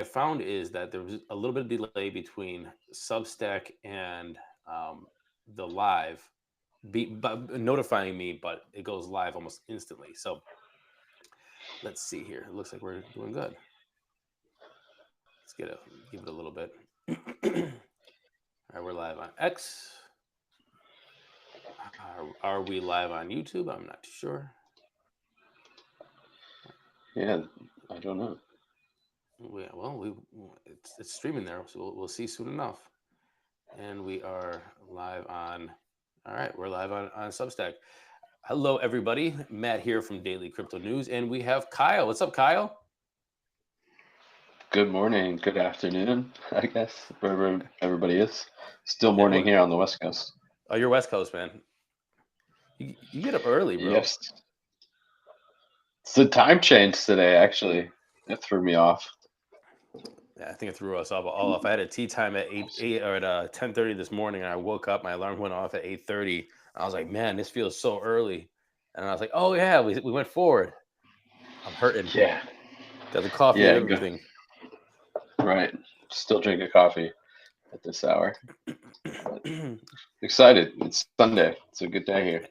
found is that there was a little bit of delay between Substack and the live, but notifying me, but it goes live almost instantly. So let's see here. It looks like we're doing good. Let's give it a little bit. All right, we're live on X. Are we live on YouTube? I'm not sure. Yeah, I don't know. It's streaming there, so we'll see soon enough. And we are live on. All right, we're live on Substack. Hello, everybody. Matt here from Daily Crypto News, and we have Kyle. What's up, Kyle? Good morning, good afternoon, I guess, wherever everybody is. Still And morning what? here on the West Coast. Oh, you're West Coast, man. You get up early, bro. Yes. It's the time change today, actually. It threw me off. Yeah, I think it threw us all off. I had a tea time at eight or at 10:30 this morning, and I woke up. My alarm went off at 8:30. I was like, man, this feels so early. And I was like, oh yeah, we went forward. I'm hurting. Yeah, Got the coffee and yeah, everything. right. Still drinking coffee at this hour. But excited. It's Sunday. It's a good day here.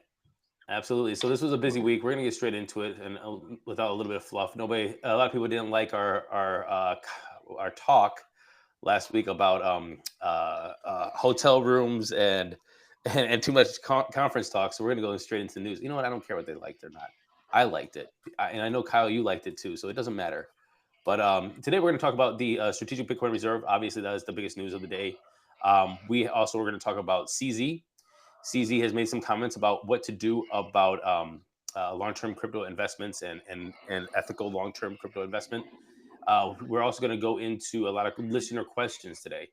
Absolutely. So this was a busy week. We're gonna get straight into it, and without a little bit of fluff. A lot of people didn't like our talk last week about hotel rooms and too much conference talk. So we're gonna go straight into the news. You know what? I don't care what they liked or not. I liked it, and I know Kyle, you liked it too. So it doesn't matter. But today we're going to talk about the strategic Bitcoin reserve. Obviously, that is the biggest news of the day. We also are going to talk about CZ. CZ has made some comments about what to do about long-term crypto investments and ethical long-term crypto investment. We're also going to go into a lot of listener questions today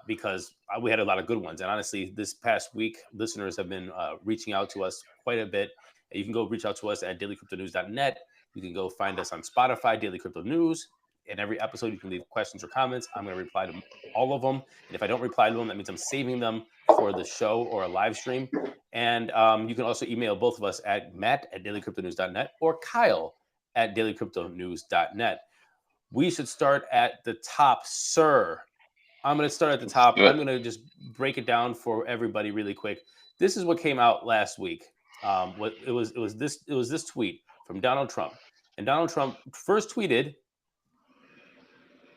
because we had a lot of good ones. And honestly, this past week, listeners have been reaching out to us quite a bit. You can go reach out to us at dailycryptonews.net. You can go find us on Spotify, Daily Crypto News. In every episode, you can leave questions or comments. I'm going to reply to all of them. And if I don't reply to them, that means I'm saving them for the show or a live stream. And you can also email both of us at matt@dailycryptonews.net or kyle@dailycryptonews.net. We should start at the top, sir. I'm going to start at the Let's top. do I'm it. going to just break it down for everybody really quick. This is what came out last week. It was this tweet from Donald Trump, and Donald Trump first tweeted,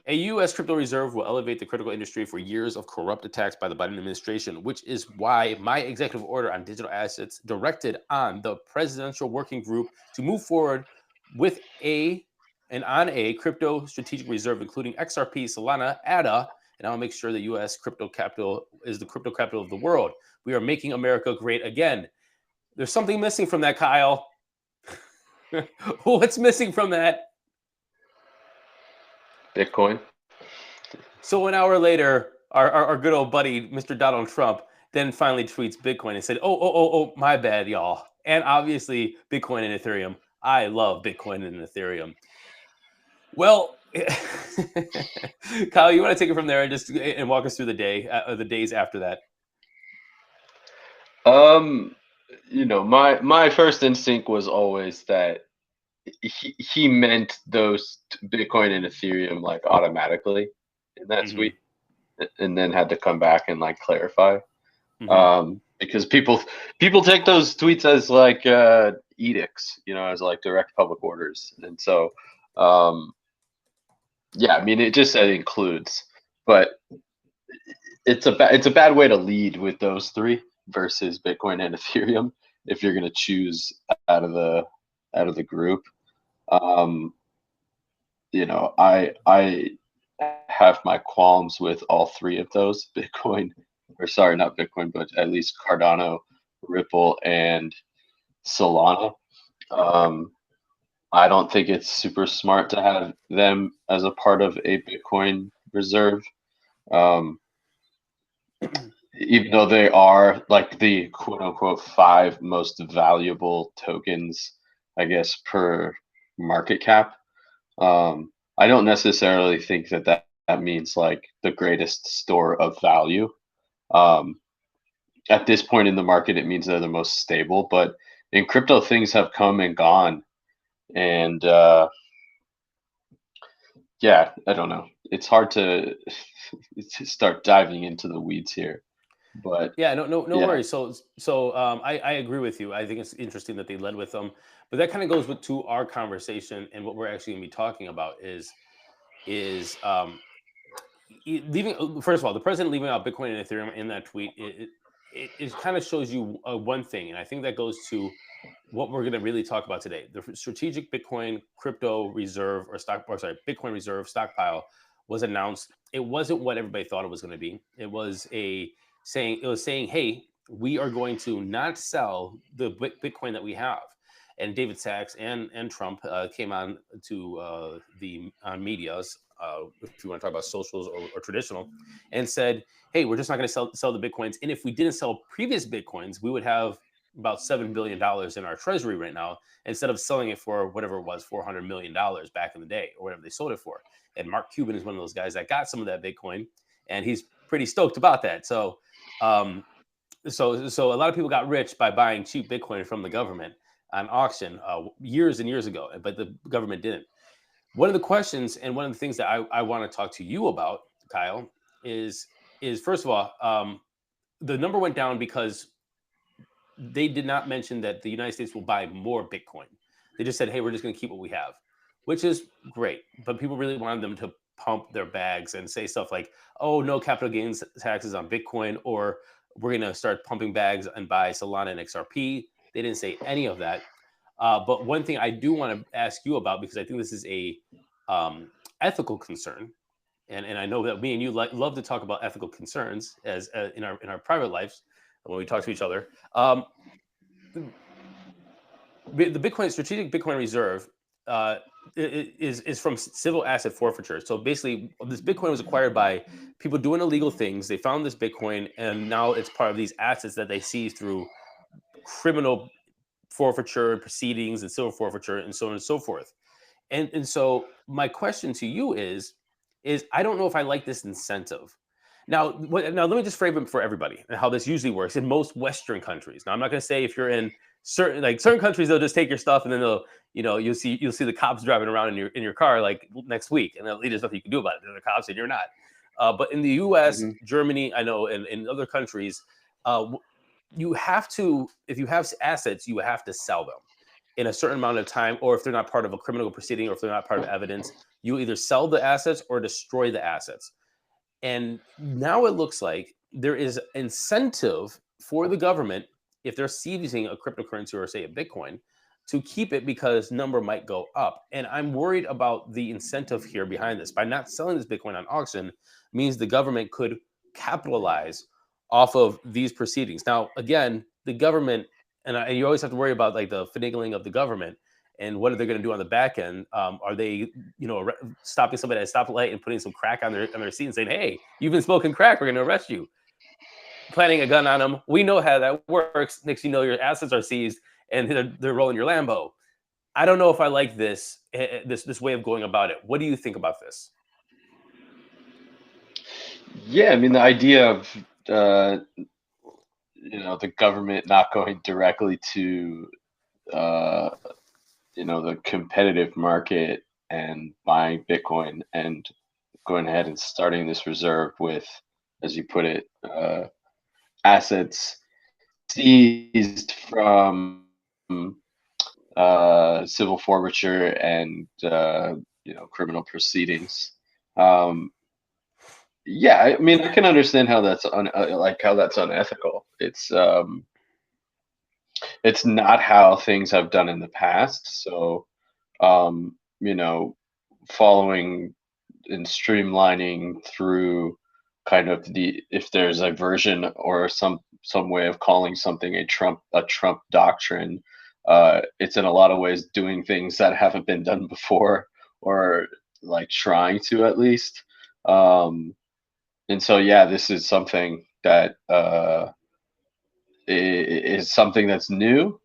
"A U.S. crypto reserve will elevate the critical industry for years of corrupt attacks by the Biden administration, which is why my executive order on digital assets directed on the presidential working group to move forward with on a crypto strategic reserve, including XRP, Solana, ADA, and I'll make sure the U.S. crypto capital is the crypto capital of the world. We are making America great again." There's something missing from that, Kyle. What's missing from that? Bitcoin. So an hour later, our good old buddy, Mr. Donald Trump, then finally tweets Bitcoin and said, oh, my bad, y'all. And obviously, Bitcoin and Ethereum. I love Bitcoin and Ethereum. Well, Kyle, you want to take it from there and walk us through the days after that? Um, my first instinct was always that he meant those Bitcoin and Ethereum like automatically in that Mm-hmm. tweet, and then had to come back and like clarify. Mm-hmm. Because people take those tweets as like edicts, as like direct public orders, and so um, yeah, I mean it just said includes, but it's a bad way to lead with those three versus Bitcoin and Ethereum if you're going to choose out of the group. Um, I have my qualms with all three of those Bitcoin, or sorry, not Bitcoin, but at least Cardano, Ripple, and Solana. Um, I don't think it's super smart to have them as a part of a Bitcoin reserve. Um, Even though they are like the quote unquote five most valuable tokens, I guess, per market cap. I don't necessarily think that means like the greatest store of value. Um, at this point in the market, it means they're the most stable. But in crypto, things have come and gone, and Yeah, I don't know. It's hard to to start diving into the weeds here, but Yeah, no yeah. worries. I agree with you. I think it's interesting that they led with them, but that kind of goes with to our conversation and what we're actually going to be talking about is leaving. First of all, the president leaving out Bitcoin and Ethereum in that tweet. It kind of shows you one thing, and I think that goes to what we're going to really talk about today. The strategic Bitcoin crypto reserve or stock, or sorry, Bitcoin reserve stockpile was announced. It wasn't what everybody thought it was going to be. It was saying, hey, we are going to not sell the Bitcoin that we have. And David Sachs and Trump came on to the on media's, if you want to talk about socials or traditional, and said, hey, we're just not going to sell the Bitcoins. And if we didn't sell previous Bitcoins, we would have about $7 billion in our treasury right now, instead of selling it for whatever it was, $400 million back in the day, or whatever they sold it for. And Mark Cuban is one of those guys that got some of that Bitcoin, and he's pretty stoked about that. Um, so a lot of people got rich by buying cheap Bitcoin from the government on auction years and years ago, but the government didn't. One of the questions and one of the things that I want to talk to you about, Kyle, is first of all, the number went down because they did not mention that the United States will buy more Bitcoin. They just said, "Hey, we're just going to keep what we have," which is great. But people really wanted them to pump their bags and say stuff like, "Oh, no capital gains taxes on Bitcoin," or "We're going to start pumping bags and buy Solana and XRP." They didn't say any of that. But one thing I do want to ask you about, because I think this is a um, ethical concern, and I know that me and you love to talk about ethical concerns as in our private lives when we talk to each other. The Bitcoin strategic Bitcoin reserve uh, is from civil asset forfeiture. So basically, this Bitcoin was acquired by people doing illegal things. They found this Bitcoin, and now it's part of these assets that they seize through criminal forfeiture proceedings and civil forfeiture and so on and so forth. And so my question to you is I don't know if I like this incentive. Now let me just frame it for everybody and how this usually works in most Western countries. Now I'm not going to say if you're in certain countries, they'll just take your stuff and then they'll, you'll see the cops driving around in your car like next week, and there's nothing you can do about it. They're the cops and you're not. But in the U.S., Hmm. Germany, I know, and in other countries, uh, you have to, if you have assets, you have to sell them in a certain amount of time, or if they're not part of a criminal proceeding, or if they're not part of evidence, you either sell the assets or destroy the assets. And now it looks like there is incentive for the government, if they're seizing a cryptocurrency or say a Bitcoin, to keep it because number might go up. And I'm worried about the incentive here behind this. By not selling this Bitcoin on auction means the government could capitalize off of these proceedings. Now, again, the government, and you always have to worry about like the finagling of the government and what are they going to do on the back end? Are they, stopping somebody at a stoplight and putting some crack on their seat and saying, "Hey, you've been smoking crack. We're going to arrest you." Planting a gun on them. We know how that works. Next, you know, your assets are seized and they're rolling your Lambo. I don't know if I like this way of going about it. What do you think about this? Yeah, I mean the idea of uh, the government not going directly to uh, the competitive market and buying Bitcoin and going ahead and starting this reserve with, as you put it, assets seized from civil forfeiture and criminal proceedings. Um, yeah, I mean, I can understand how that's like how that's unethical. It's not how things have done in the past. So, um, you know, following and streamlining through kind of if there's a version or some way of calling something a Trump doctrine, it's in a lot of ways doing things that haven't been done before, or like trying to at least. Um, and so yeah, this is something that is something that's new.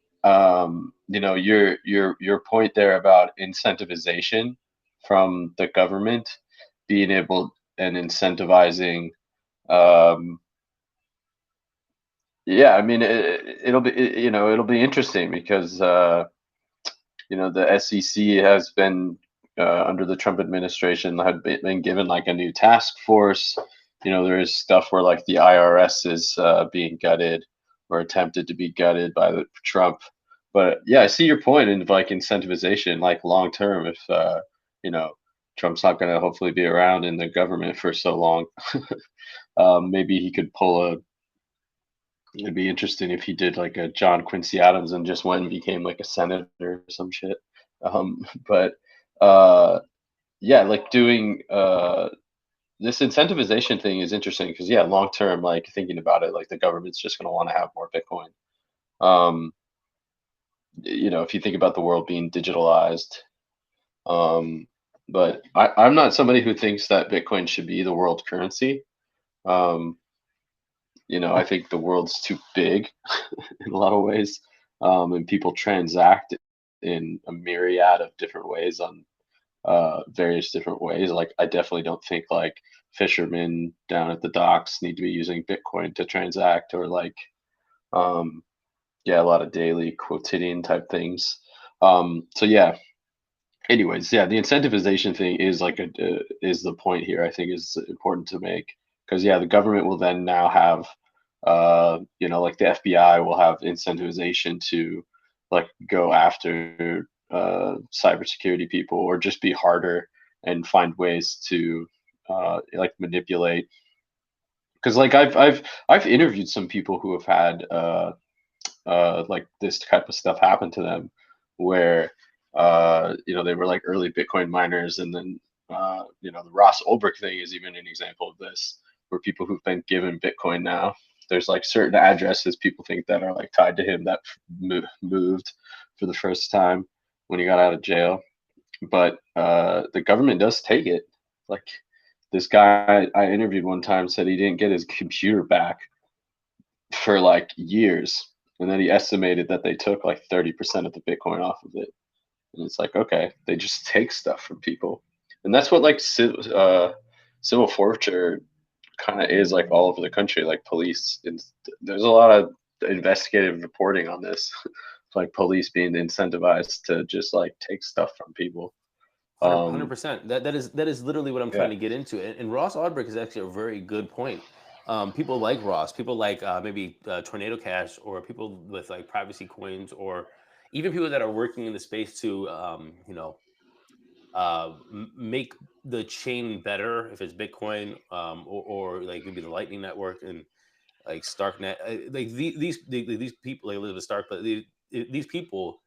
Your point there about incentivization from the government being able and incentivizing. Um, yeah, I mean, it'll be interesting because the SEC has been under the Trump administration had been given like a new task force. There is stuff where like the IRS is being gutted or attempted to be gutted by the Trump. But yeah, I see your point in like incentivization, like long term. If you know Trump's not going to hopefully be around in the government for so long, maybe he could pull a. It'd be interesting if he did like a John Quincy Adams and just went and became like a senator or some shit. But uh, yeah, like doing this incentivization thing is interesting because yeah, long term, like thinking about it, like the government's just going to want to have more Bitcoin. Um, if you think about the world being digitalized, um, but I'm not somebody who thinks that Bitcoin should be the world currency. Um, I think the world's too big in a lot of ways, and people transact in a myriad of different ways on various different ways. Like, I definitely don't think like fishermen down at the docks need to be using Bitcoin to transact, or like, um, yeah, a lot of daily quotidian type things. So yeah. Anyways, yeah, the incentivization thing is like is the point here. I think is important to make because yeah, the government will then now have, like the FBI will have incentivization to like go after cybersecurity people or just be harder and find ways to like manipulate. Because like I've interviewed some people who have had like this type of stuff happen to them where they were like early Bitcoin miners, and then the Ross Ulbricht thing is even an example of this, where people who've been given Bitcoin now, there's like certain addresses people think that are like tied to him that moved for the first time when he got out of jail, but the government does take it. Like, this guy I interviewed one time said he didn't get his computer back for like years, and then he estimated that they took like 30% of the Bitcoin off of it. And it's like, okay, they just take stuff from people, and that's what like civil forfeiture kind of is like all over the country. Like police, there's a lot of investigative reporting on this, like police being incentivized to just like take stuff from people. 100 Um, percent. That is literally what I'm trying yeah. to get into. And Ross Audrick is actually a very good point. People like Ross, people like maybe Tornado Cash, or people with like privacy coins, or even people that are working in the space to make the chain better, if it's Bitcoin, or like maybe the Lightning Network and like Starknet. Like these people, like Elizabeth Stark, but these people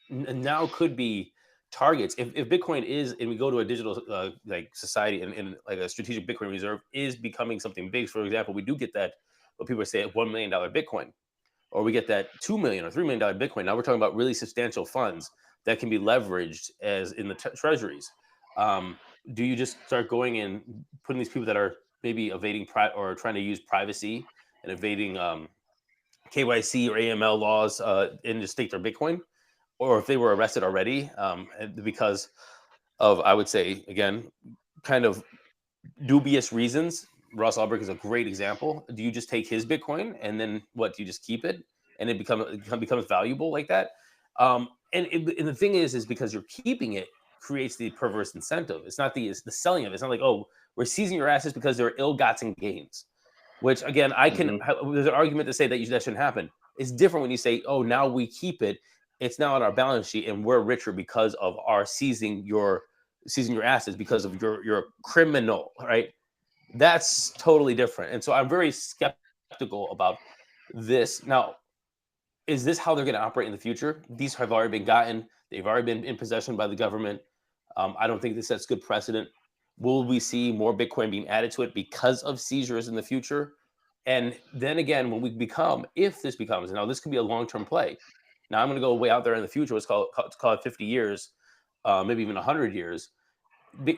now could be targets if Bitcoin is, and we go to a digital like society, and like a strategic Bitcoin reserve is becoming something big. For example, we do get that, what people say, $1 million Bitcoin, or we get that 2 million or $3 million Bitcoin. Now we're talking about really substantial funds that can be leveraged as in the treasuries. Um, do you just start going and putting these people that are maybe evading or trying to use privacy and evading KYC or AML laws and just take their Bitcoin? Or if they were arrested already, because of, I would say, again, kind of dubious reasons. Ross Ulbricht is a great example. Do you just take his Bitcoin and then what? Do you just keep it and it becomes valuable like that? And the thing is because you're keeping it creates the perverse incentive. It's the selling of it. It's not like, oh, we're seizing your assets because they're ill-gotten gains. Which again, Hmm. there's an argument to say that shouldn't happen. It's different when you say, oh, now we keep it. It's now on our balance sheet, and we're richer because of our seizing your assets because of your criminal, right? That's totally different. And so I'm very skeptical about this. Now, is this how they're going to operate in the future? These have already been gotten. They've already been in possession by the government. I don't think this sets good precedent. Will we see more Bitcoin being added to it because of seizures in the future? And then again, if this becomes, now this could be a long-term play. Now I'm going to go way out there in the future. Let's call it 50 years, maybe even 100 years.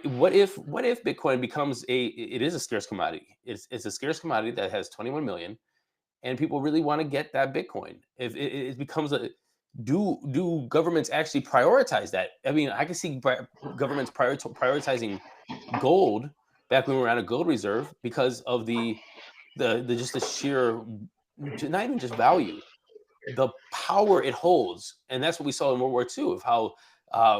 What if Bitcoin becomes it is a scarce commodity. It's a scarce commodity that has 21 million, and people really want to get that Bitcoin. If it becomes a do governments actually prioritize that? I mean, I can see governments prioritizing gold back when we were on a gold reserve because of the just the sheer, not even just value, the power it holds. And that's what we saw in World War II, of how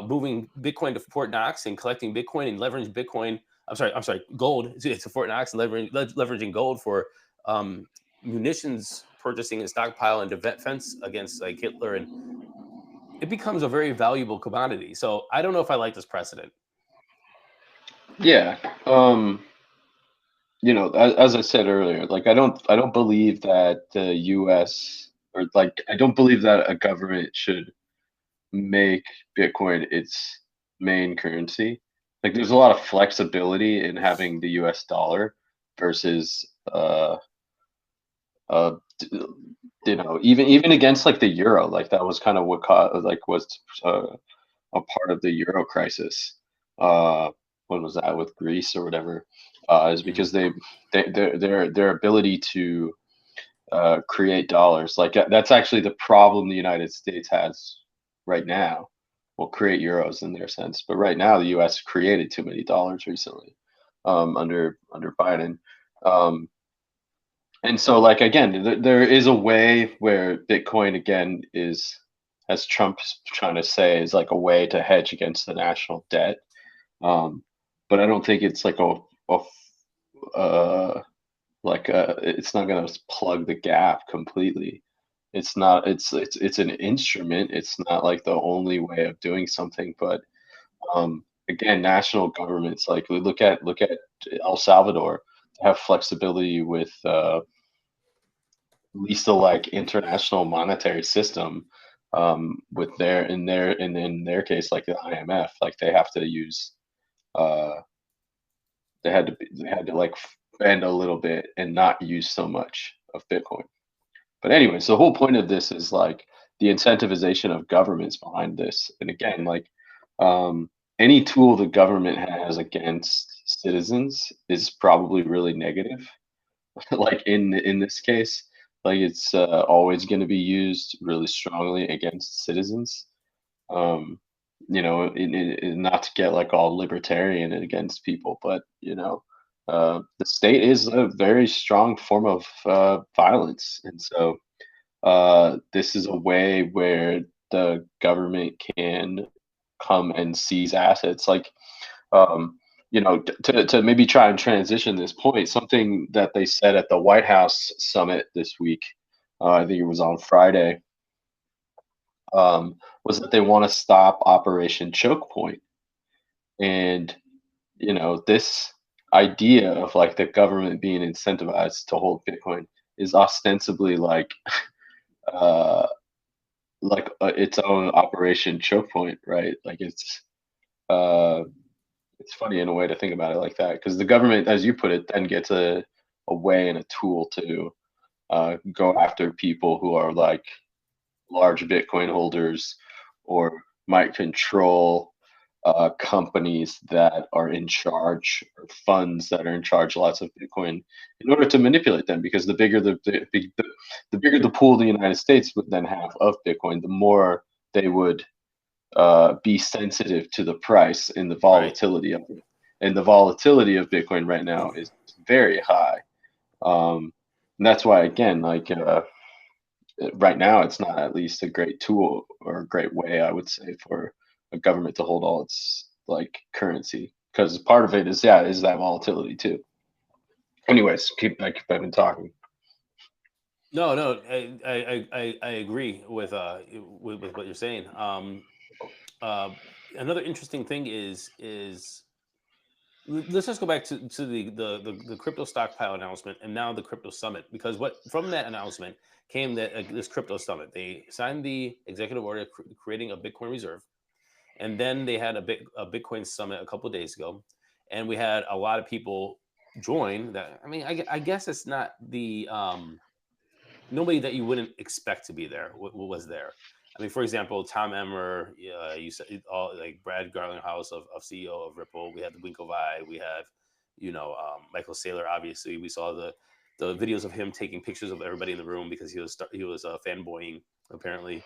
moving Bitcoin to Fort Knox and collecting Bitcoin and leveraging Bitcoin. I'm sorry, gold to Fort Knox and leveraging gold for um, munitions purchasing and stockpile and defense against like Hitler, and it becomes a very valuable commodity. So I don't know if I like this precedent. Yeah. As I said earlier, like I don't believe that the U.S. or like I don't believe that a government should make Bitcoin its main currency. Like there's a lot of flexibility in having the US dollar versus uh d- even against like the euro. Like that was kind of what was uh, a part of the euro crisis. When was that, with Greece or whatever? Is Mm. because their ability to create dollars. Like that's actually the problem the United States has right now. Will create euros in their sense, but right now the U.S. created too many dollars recently, under Biden, um, and so like again, there is a way where Bitcoin again is, as Trump's trying to say, is like a way to hedge against the national debt, um, but I don't think it's like uh, it's not going to plug the gap completely. It's not. It's an instrument. It's not like the only way of doing something. But again, national governments, like we look at El Salvador, to have flexibility with at least the like international monetary system, with in their case like the IMF, like they have to use uh, they had to like bend a little bit and not use so much of Bitcoin. But anyways, the whole point of this is like the incentivization of governments behind this. And again, like um, any tool the government has against citizens is probably really negative. Like in this case, like it's always going to be used really strongly against citizens. Um, not to get like all libertarian and against people, but the state is a very strong form of violence, and so this is a way where the government can come and seize assets. Like, to maybe try and transition this point, something that they said at the White House summit this week, I think it was on Friday, was that they want to stop Operation Choke Point. And, this idea of like the government being incentivized to hold Bitcoin is ostensibly uh, its own Operation Choke Point, right? Like uh, it's funny in a way to think about it like that, because the government, as you put it, then gets a way and a tool to go after people who are like large Bitcoin holders, or might control companies that are in charge, or funds that are in charge of lots of Bitcoin, in order to manipulate them. Because the bigger the pool the United States would then have of Bitcoin, the more they would be sensitive to the price and the Right. volatility of it. And the volatility of Bitcoin right now is very high. Um, and that's why, again, like right now, it's not at least a great tool or a great way, I would say, for a government to hold all its like currency, because part of it is that volatility too. Anyways, I've been talking. No, no, I agree with what you're saying. Uh, Another interesting thing is let's just go back to the crypto stockpile announcement and now the crypto summit, because what from that announcement came that this crypto summit, they signed the executive order creating a Bitcoin reserve, and then they had a Bitcoin summit a couple of days ago, and we had a lot of people join that. I mean, I guess it's not the nobody that you wouldn't expect to be there was there. I mean, for example, Tom Emmer, you said all like Brad Garlinghouse of CEO of Ripple. We had the Winklevi. We have, Michael Saylor. Obviously, we saw the videos of him taking pictures of everybody in the room because he was fanboying apparently.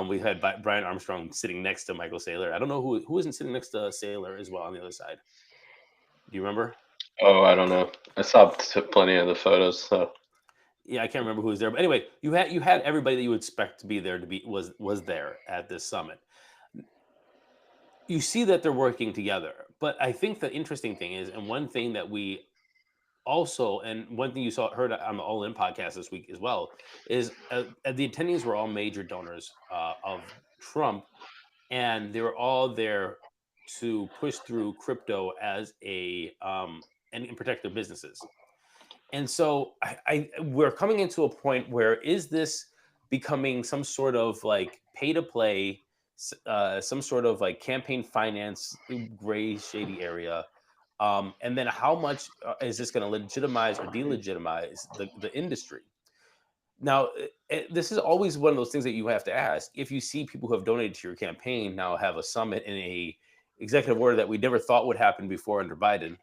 We had Brian Armstrong sitting next to Michael Saylor. I don't know who isn't sitting next to Saylor as well on the other side. Do you remember? Oh, I don't know. I saw plenty of the photos. So Yeah, I can't remember who was there, but anyway, you had everybody that you would expect to be there to be was there at this summit. you see that they're working together. But I think the interesting thing is, and one thing that we also, and one thing you saw heard on the All In podcast this week as well, is the attendees were all major donors of Trump, and they were all there to push through crypto as a and protect their businesses. And so we're coming into a point where is this becoming some sort of like pay to play, some sort of like campaign finance, gray shady area, and then how much is this going to legitimize or delegitimize the industry? Now, this is always one of those things that you have to ask. If you see people who have donated to your campaign now have a summit in a executive order that we never thought would happen before under Biden,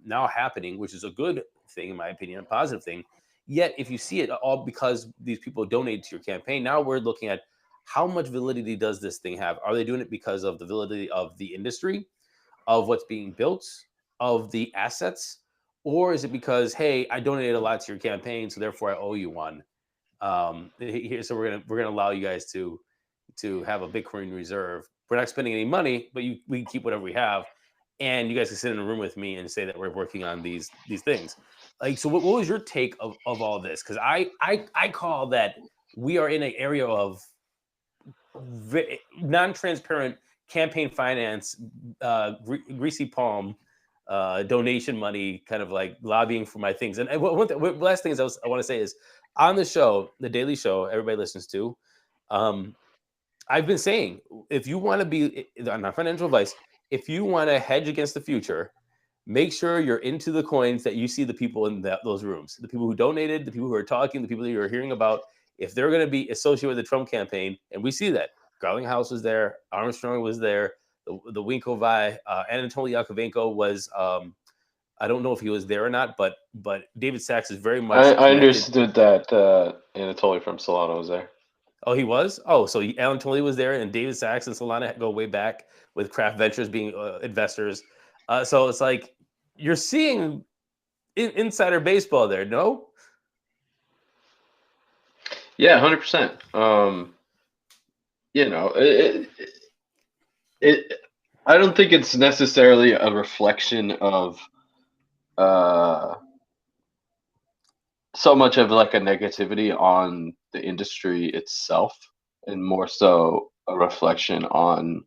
now happening, which is a good thing in my opinion, a positive thing. Yet, if you see it all because these people donated to your campaign, now we're looking at how much validity does this thing have? Are they doing it because of the validity of the industry, of what's being built, of the assets, or is it because hey, I donated a lot to your campaign, so therefore I owe you one? Here, so we're gonna allow you guys to have a Bitcoin reserve. We're not spending any money, but we can keep whatever we have, and you guys can sit in a room with me and say that we're working on these things. Like, so what was your take of all this? Because I call that we are in an area of non-transparent campaign finance, greasy palm, donation money, kind of like lobbying for my things. And one last thing I want to say is on the show, the Daily Show, everybody listens to. Um, I've been saying if you want to be not financial advice, if you want to hedge against the future, make sure you're into the coins that you see the people in those rooms, the people who donated, the people who are talking, the people that you're hearing about. If they're going to be associated with the Trump campaign, and we see that Garlinghouse was there, Armstrong was there, the Winklevi, Anatoly Yakovenko was. I don't know if he was there or not, but David Sachs is very much I connected. understood that Anatoly from Solana was there. Oh, he was. Oh, so Alan Tully was there, and David Sachs and Solana go way back with Craft Ventures being investors. So it's like you're seeing insider baseball there. No. Yeah, 100%. You know, it I don't think it's necessarily a reflection of uh so much of like a negativity on the industry itself, and more so a reflection on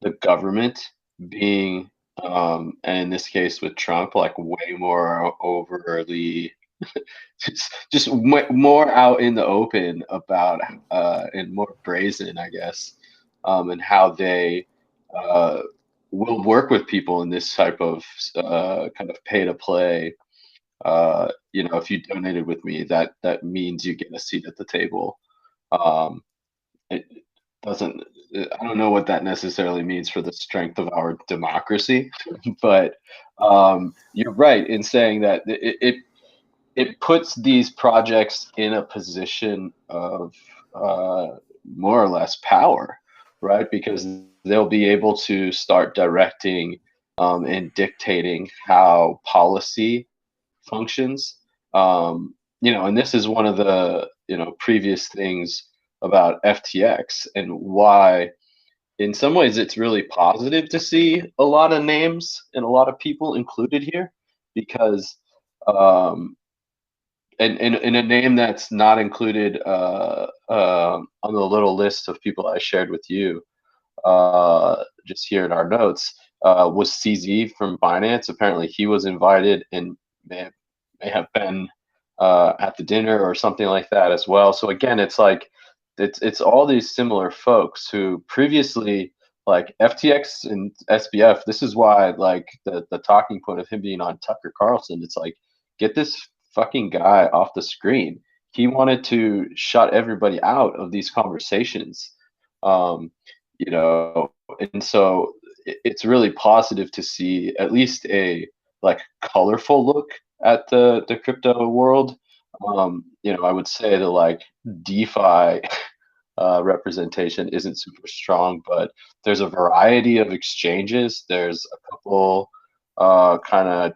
the government being, and in this case with Trump, like way more overly just more out in the open about, and more brazen, I guess, and how they uh, will work with people in this type of kind of pay to play. You know, if you donated with me, that means you get a seat at the table. Um, it doesn't. I don't know what that necessarily means for the strength of our democracy, but you're right in saying that it puts these projects in a position of uh, more or less power, right? Because they'll be able to start directing, and dictating how policy functions. You know, and this is one of the previous things about FTX, and why in some ways it's really positive to see a lot of names and a lot of people included here, because um, and a name that's not included on the little list of people I shared with you, just here in our notes, was CZ from Binance. Apparently, he was invited and may have been at the dinner or something like that as well. So again, it's like it's all these similar folks who previously, like FTX and SBF. This is why, like, the talking point of him being on Tucker Carlson. It's like, get this fucking guy off the screen. He wanted to shut everybody out of these conversations. Um, you know, and so it's really positive to see at least a like colorful look at the crypto world. You know, I would say the like DeFi representation isn't super strong, but there's a variety of exchanges. There's a couple kind of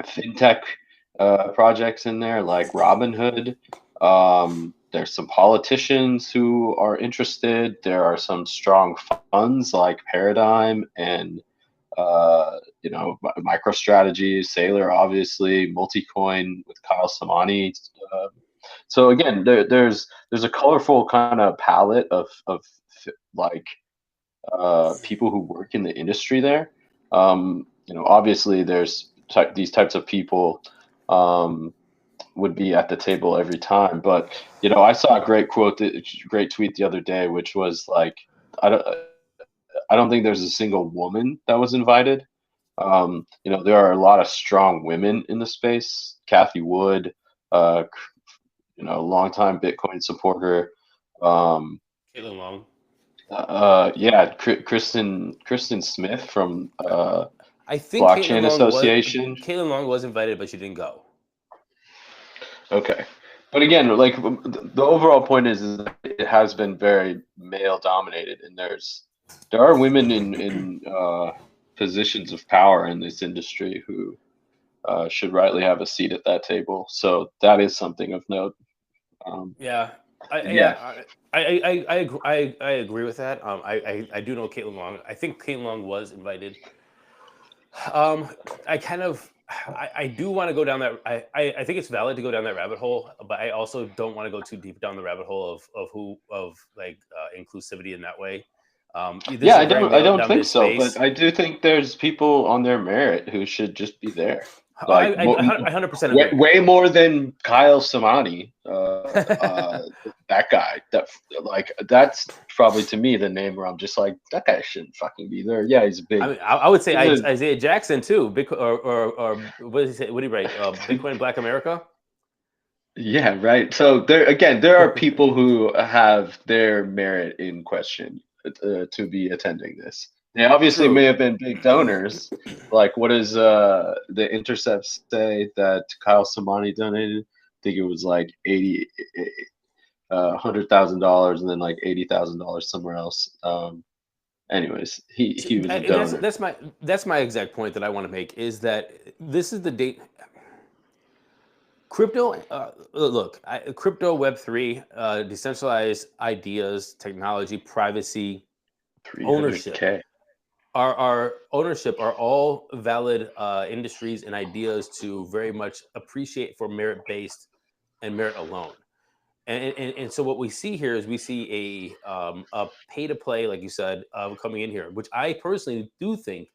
fintech projects in there, like Robinhood. there's some politicians who are interested. There are some strong funds like Paradigm and MicroStrategy, Sailor, obviously, Multicoin with Kyle Samani. Uh, so again, there's a colorful kind of palette of like people who work in the industry there. Obviously, there's these types of people um, would be at the table every time. But I saw a great tweet the other day, which was like, I don't, I don't think there's a single woman that was invited. There are a lot of strong women in the space. Kathy Wood, uh, longtime Bitcoin supporter. Um, Caitlin Long. yeah, Kristen Smith from I think Blockchain Association. Caitlin Long was invited, but she didn't go. Okay, but again, like the overall point is that it has been very male dominated, and there are women in positions of power in this industry who should rightly have a seat at that table. So that is something of note. Um, Yeah, yeah, I agree with that. I do know Caitlin Long. I think Caitlin Long was invited. Um, I kind of I do want to go down that. I think it's valid to go down that rabbit hole, but I also don't want to go too deep down the rabbit hole of like inclusivity in that way. This yeah, is a I very don't I male don't think dominated so, but space. I do think there's people on their merit who should just be there. I Like I, I 100% way, agree. way more than Kyle Samani, that guy. That's probably to me the name where I'm just like that guy shouldn't fucking be there. Yeah, he's a I big. mean, I would say He's a Isaiah Jackson too. Or what did he say? What did he write? Bitcoin Black America. Yeah, right. So there are people who have their merit in question to be attending this. They obviously may True. have been big donors. Like, what does the Intercept say that Kyle Samani donated? I think it was like 100,000 dollars, and then like $80,000 somewhere else. Anyways, he was a And donor. that's my exact point that I want to make is that this is the date. Crypto, look, crypto, Web3, decentralized ideas, technology, privacy, ownership 300K. our ownership are all valid industries and ideas to very much appreciate for merit based and merit alone. And so what we see here is we see a pay to play, like you said, coming in here, which I personally do think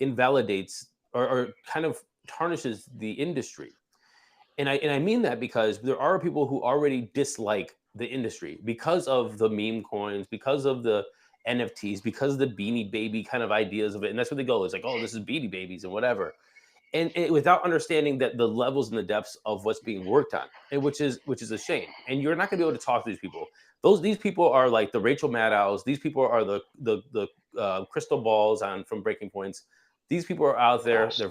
invalidates or kind of tarnishes the industry. And I mean that because there are people who already dislike the industry because of the meme coins, because of the NFTs, because of the Beanie Baby kind of ideas of it, and that's where they go. It's like, oh, this is Beanie Babies and whatever, and without understanding that the levels and the depths of what's being worked on, and which is a shame. And you're not going to be able to talk to these people. These people are like the Rachel Maddows. These people are the crystal balls on from Breaking Points. These people are out there. Yeah.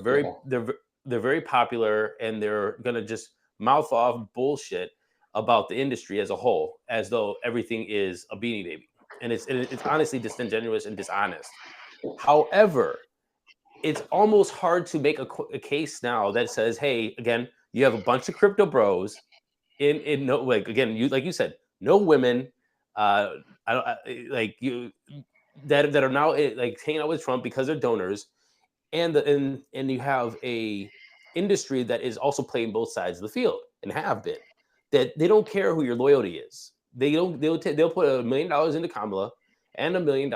They're very popular, and they're going to just mouth off bullshit about the industry as a whole, as though everything is a Beanie Baby, and it's honestly disingenuous and dishonest. However, it's almost hard to make a case now that says, hey, again, you have a bunch of crypto bros in no, like, again, you said, no women, I don't like you that are now like hanging out with Trump because they're donors, and you have a industry that is also playing both sides of the field and have been, that they don't care who your loyalty is. They'll put $1 million into Kamala and $1 million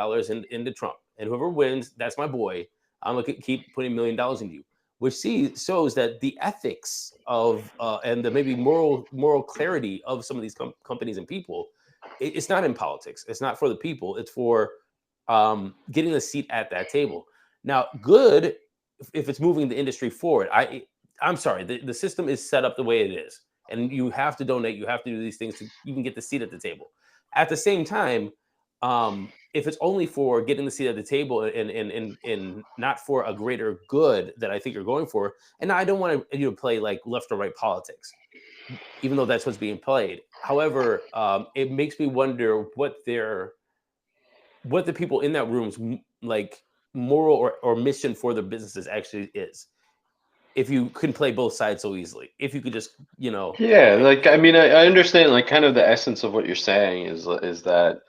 into Trump, and whoever wins, that's my boy. I'm gonna keep putting $1 million into you, which shows that the ethics of and the maybe moral clarity of some of these companies and people, it's not in politics. It's not for the people. It's for getting a seat at that table. Now, good if it's moving the industry forward. I'm sorry, the system is set up the way it is, and you have to donate. You have to do these things to you can get the seat at the table. At the same time, if it's only for getting the seat at the table and not for a greater good that I think you're going for, and I don't want to play like left or right politics, even though that's what's being played. However, it makes me wonder what the people in that room's like moral or mission for their businesses actually is. if you can play both sides so easily. If you could just, Yeah, like I mean, I understand like kind of the essence of what you're saying is that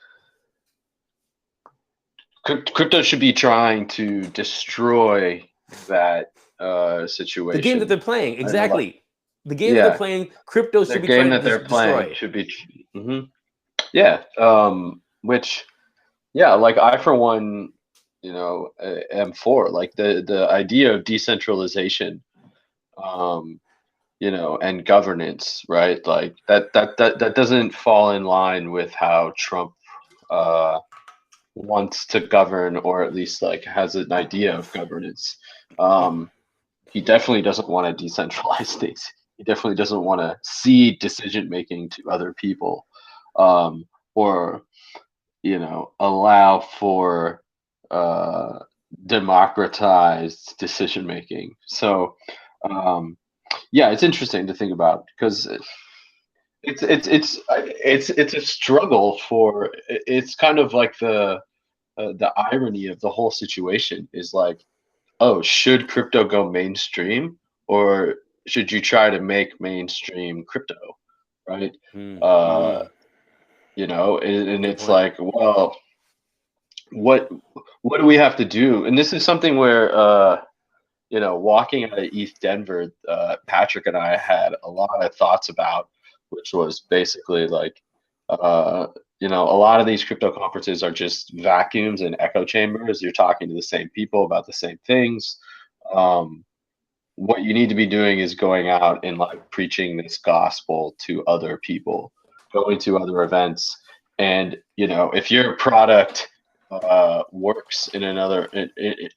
crypto should be trying to destroy that the game that situation. they're playing, And a lot, exactly. The game that they're yeah, playing, crypto the should be game trying that to they're playing destroy. should be, yeah, which, yeah, like I for one, am for like the idea of decentralization, um, and governance, right? Like that doesn't fall in line with how Trump uh wants to govern, or at least like has an idea of governance. Um, he definitely doesn't want to decentralize things. He definitely doesn't want to cede decision making to other people, um, or allow for uh, democratized decision making. So, um, yeah, it's interesting to think about because it's a struggle for. It's kind of like the irony of the whole situation is like, oh, should crypto go mainstream, or should you try to make mainstream crypto, right? Uh, Mm-hmm. and Good it's point. like, well, what what do we have to do? And this is something where walking out of East Denver, Patrick and I had a lot of thoughts about, which was basically like, uh, a lot of these crypto conferences are just vacuums and echo chambers. You're talking to the same people about the same things. Um, what you need to be doing is going out and like preaching this gospel to other people, going to other events, and if your product works in another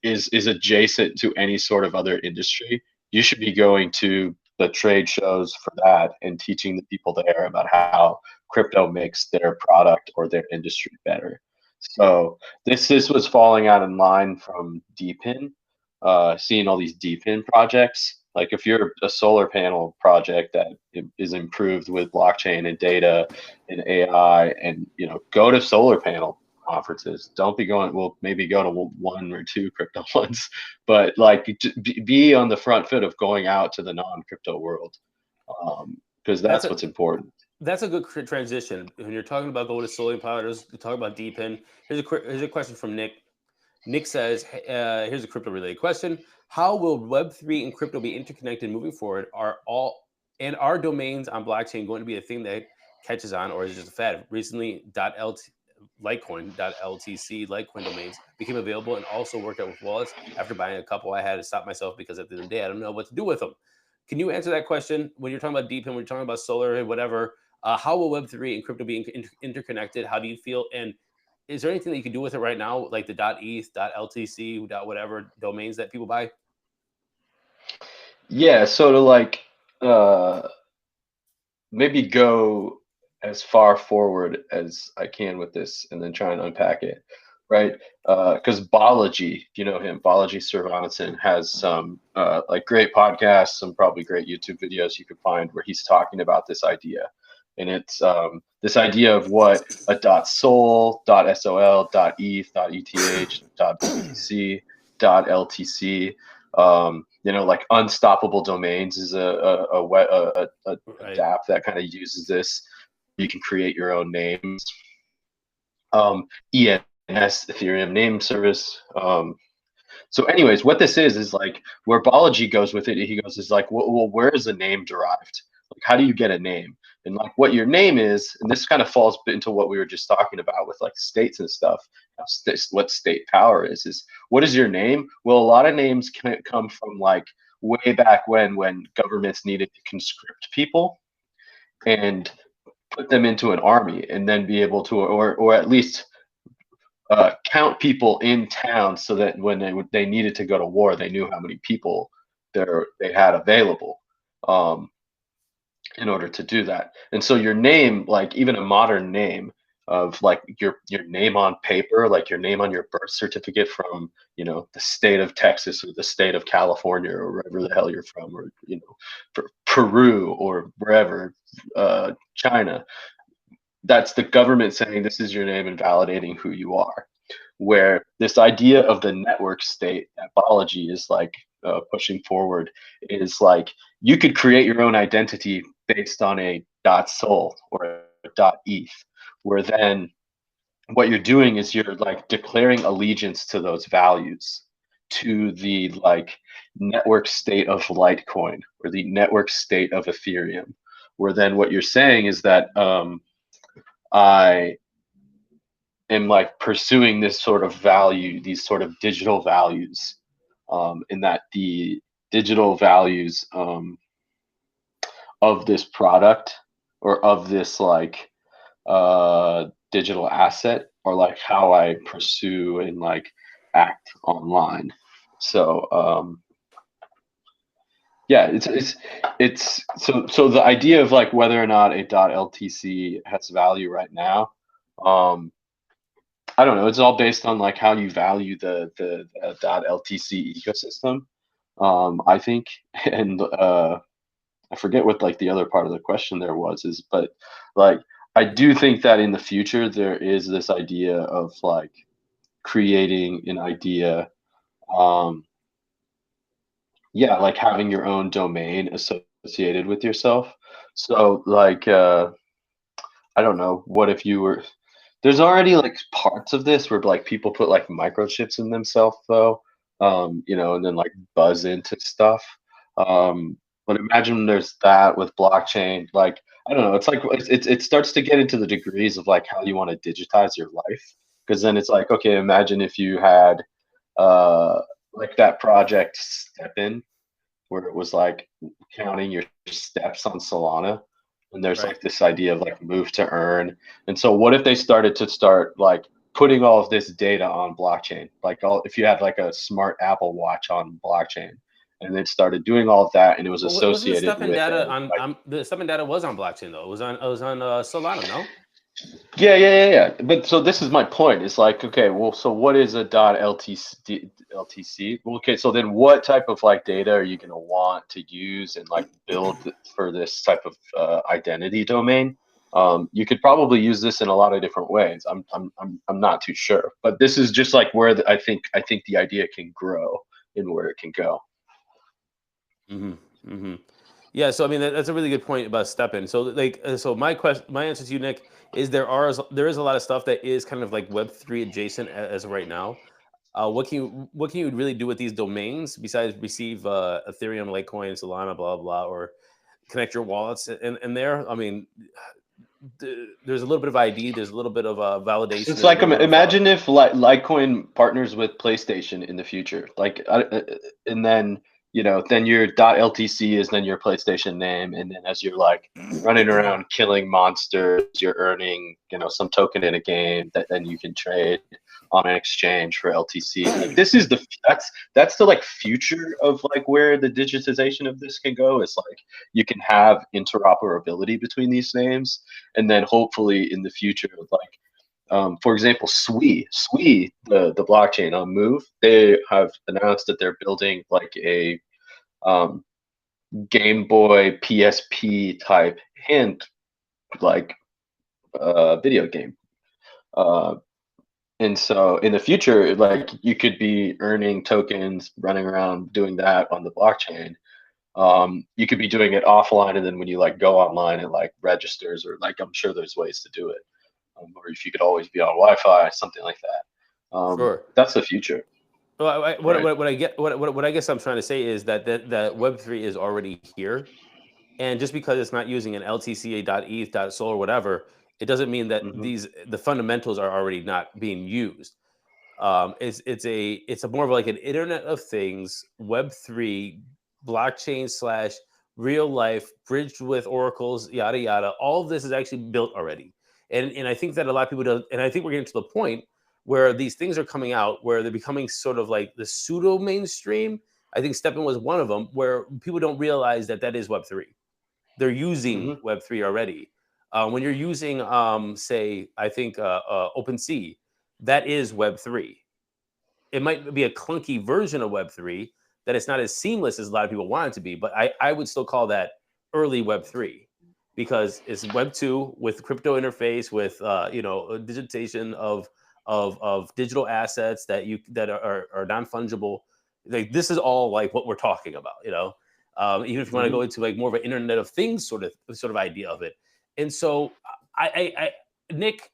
is adjacent to any sort of other industry, you should be going to the trade shows for that and teaching the people there about how crypto makes their product or their industry better. So this was falling out in line from DPIN, seeing all these DPIN projects. Like if you're a solar panel project that is improved with blockchain and data and AI, and go to solar panel conferences. Don't be going. Well, maybe go to one or two crypto ones, but like be on the front foot of going out to the non-crypto world, because That's that's a what's important. that's a good transition when you're talking about going to solar powders. Talk about DPIN. Here's a question from Nick. Nick says, here's a crypto related question. How will Web3 and crypto be interconnected moving forward? Are domains on blockchain going to be a thing that catches on, or is it just a fad? Recently, Litecoin.ltc Litecoin domains became available and also worked out with wallets. After buying a couple, I had to stop myself because at the end of the day, I don't know what to do with them. Can you answer that question? When you're talking about DeepIn, when you're talking about solar and whatever, how will Web3 and crypto be interconnected? How do you feel? And is there anything that you can do with it right now, like the .eth, .ltc, whatever domains that people buy? Yeah. So to like uh, maybe go as far forward as I can with this, and then try and unpack it, right? Because Balaji, you know him, Balaji Srinivasan has some like great podcasts, some probably great YouTube videos you could find where he's talking about this idea, and it's this idea of what a .sol, .sol, .eth, .eth, .btc, .ltc. Like unstoppable domains is a Right. DApp that kind of uses this. You can create your own names. ENS, Ethereum Name Service. So, anyways, what this is like where Balaji goes with it. He goes is like, well, where is the name derived? Like, how do you get a name? And like, what your name is, and this kind of falls into what we were just talking about with like states and stuff. What state power is what is your name? Well, a lot of names can come from like way back when governments needed to conscript people and put them into an army, and then be able to, or at least count people in town so that when they needed to go to war, they knew how many people they had available, um, in order to do that. And so your name, like even a modern name of like your name on paper, like your name on your birth certificate from the state of Texas or the state of California or wherever the hell you're from, or Peru or wherever, China. That's the government saying this is your name and validating who you are. Where this idea of the network state, apology, is like pushing forward is like you could create your own identity based on a .sol or a .eth, where then what you're doing is you're like declaring allegiance to those values, to the like network state of Litecoin or the network state of Ethereum, where then what you're saying is that I am like pursuing this sort of value, these sort of digital values, in that the digital values of this product or of this like digital asset are like how I pursue and like act online. So yeah, it's so the idea of like whether or not a .ltc has value right now, um, I don't know. It's all based on like how you value the .ltc ecosystem. I think, and I forget what like the other part of the question there was is, but like I do think that in the future there is this idea of like creating an idea, um, yeah, like having your own domain associated with yourself. So like I don't know, what if you were there's already like parts of this where like people put like microchips in themselves though, and then like buzz into stuff. But imagine there's that with blockchain. Like I don't know, it's like it starts to get into the degrees of like how you want to digitize your life. Because then it's like, okay, imagine if you had uh like that project Step In, where it was like counting your steps on Solana. And there's Right. like this idea of like move to earn. And so what if they started to start like putting all of this data on blockchain? Like all if you had like a smart Apple Watch on blockchain and then started doing all of that and it was Well, wasn't the associated stuff in with data a on, like the stuff in data was on blockchain though. It was on Solana, no? yeah. But so this is my point. It's like, okay, well, so what is a .ltc? Well, okay, so then what type of like data are you going to want to use and like build for this type of identity domain? You could probably use this in a lot of different ways. I'm not too sure, but this is just like where I think the idea can grow and where it can go. Hmm. Hmm. Yeah, so I mean that's a really good point about stepping. So like, so my answer to you, Nick, is there is a lot of stuff that is kind of like Web3 adjacent as of right now. What can you really do with these domains besides receive Ethereum, Litecoin, Solana, blah blah blah, or connect your wallets in there? I mean, there's a little bit of ID, there's a little bit of validation, It's there's a like little bit of imagine if Litecoin partners with PlayStation in the future, like, and then then your .ltc is then your PlayStation name, and then as you're like running around killing monsters, you're earning some token in a game that then you can trade on an exchange for LTC. Like this is that's the like future of like where the digitization of this can go. Is like you can have interoperability between these names, and then hopefully in the future, like for example, the blockchain on Move, they have announced that they're building like a um, Game Boy PSP type hand like video game. Uh, and so in the future, like you could be earning tokens, running around doing that on the blockchain. You could be doing it offline, and then when you like go online, it like registers, or like I'm sure there's ways to do it. Or if you could always be on Wi-Fi, something like that. sure. That's the future, Well, right? what I guess I'm trying to say is that Web3 is already here, and just because it's not using an LTCA.eth.sol or whatever, it doesn't mean that Hmm. the fundamentals are already not being used. It's a more of like an Internet of Things Web3 blockchain slash real life bridged with oracles, yada yada. All of this is actually built already, and I think that a lot of people do, and I think we're getting to the point where these things are coming out where they're becoming sort of like the pseudo mainstream. I think Steppen was one of them, where people don't realize that that is Web3. They're using Hmm. Web3 already. When you're using, say, I think OpenSea, that is Web3. It might be a clunky version of Web3 that it's not as seamless as a lot of people want it to be, but I would still call that early Web3 because it's Web2 with crypto interface, with digitization of digital assets that are non fungible. Like this is all like what we're talking about, even if you want to go Hmm. into like more of an Internet of Things sort of idea of it. And so Nick,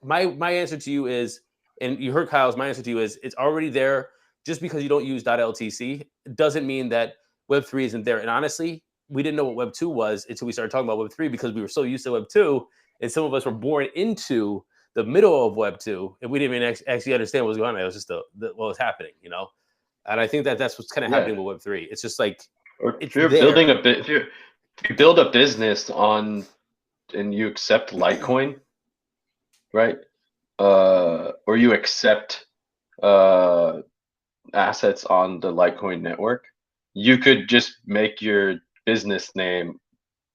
my answer to you is, and you heard Kyle's, my answer to you is, it's already there. Just because you don't use .ltc doesn't mean that Web3 isn't there. And honestly, we didn't know what Web2 was until we started talking about Web3, because we were so used to Web2, and some of us were born into the middle of Web2, and we didn't even actually understand what was going on. It was just what was happening. And I think that that's what's kind of Yeah. happening with Web3. It's just like Or if it's you're building there. a bit, if you build a business on and you accept Litecoin, right? Or you accept uh, assets on the Litecoin network, you could just make your business name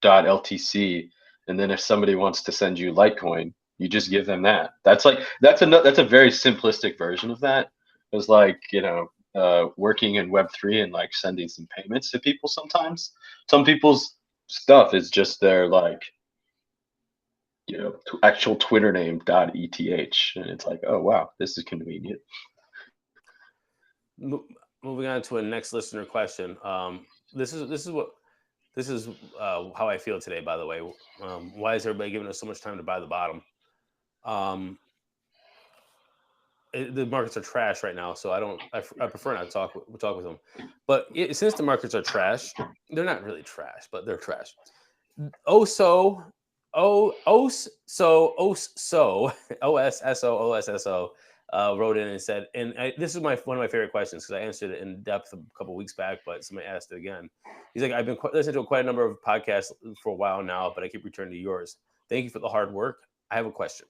.ltc, and then if somebody wants to send you Litecoin, you just give them that. That's a very simplistic version of that. It's like working in Web3 and like sending some payments to people. Sometimes some people's stuff is just their like actual Twitter name .eth, and it's like, oh wow, this is convenient. Moving on to a next listener question. This is how I feel today. By the way, why is everybody giving us so much time to buy the bottom? Um, the markets are trash right now, so I prefer not to talk with them. But since the markets are trash, they're not really trash, but they're trash. Oh so OSSO wrote in and said, and this is one of my favorite questions, because I answered it in depth a couple weeks back, but somebody asked it again. He's like, I've been listening to quite a number of podcasts for a while now, but I keep returning to yours. Thank you for the hard work. I have a question.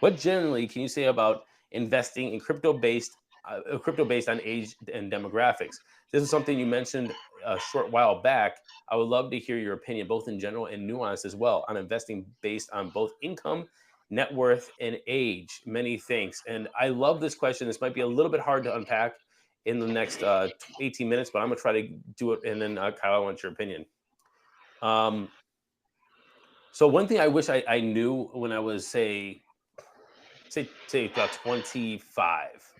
What generally can you say about investing in crypto based on age and demographics? This is something you mentioned a short while back. I would love to hear your opinion, both in general and nuance as well, on investing based on both income, net worth, and age. Many thanks. And I love this question. This might be a little bit hard to unpack in the next 18 minutes, but I'm gonna try to do it. And then Kyle, I want your opinion. Um, so one thing I wish I knew when I was say about 25,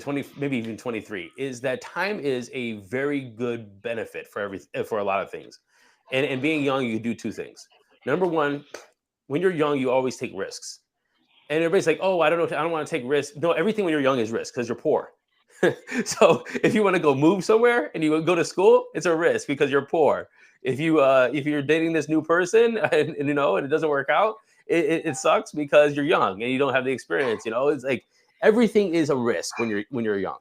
20, maybe even 23, is that time is a very good benefit for a lot of things. And being young, you can do two things. Number one, when you're young, you always take risks. And everybody's like, oh, I don't know, I don't want to take risks. No, everything when you're young is risk, because you're poor. So if you want to go move somewhere and you go to school, it's a risk because you're poor. If you're dating this new person and it doesn't work out, it sucks because you're young and you don't have the experience. It's like everything is a risk when you're young,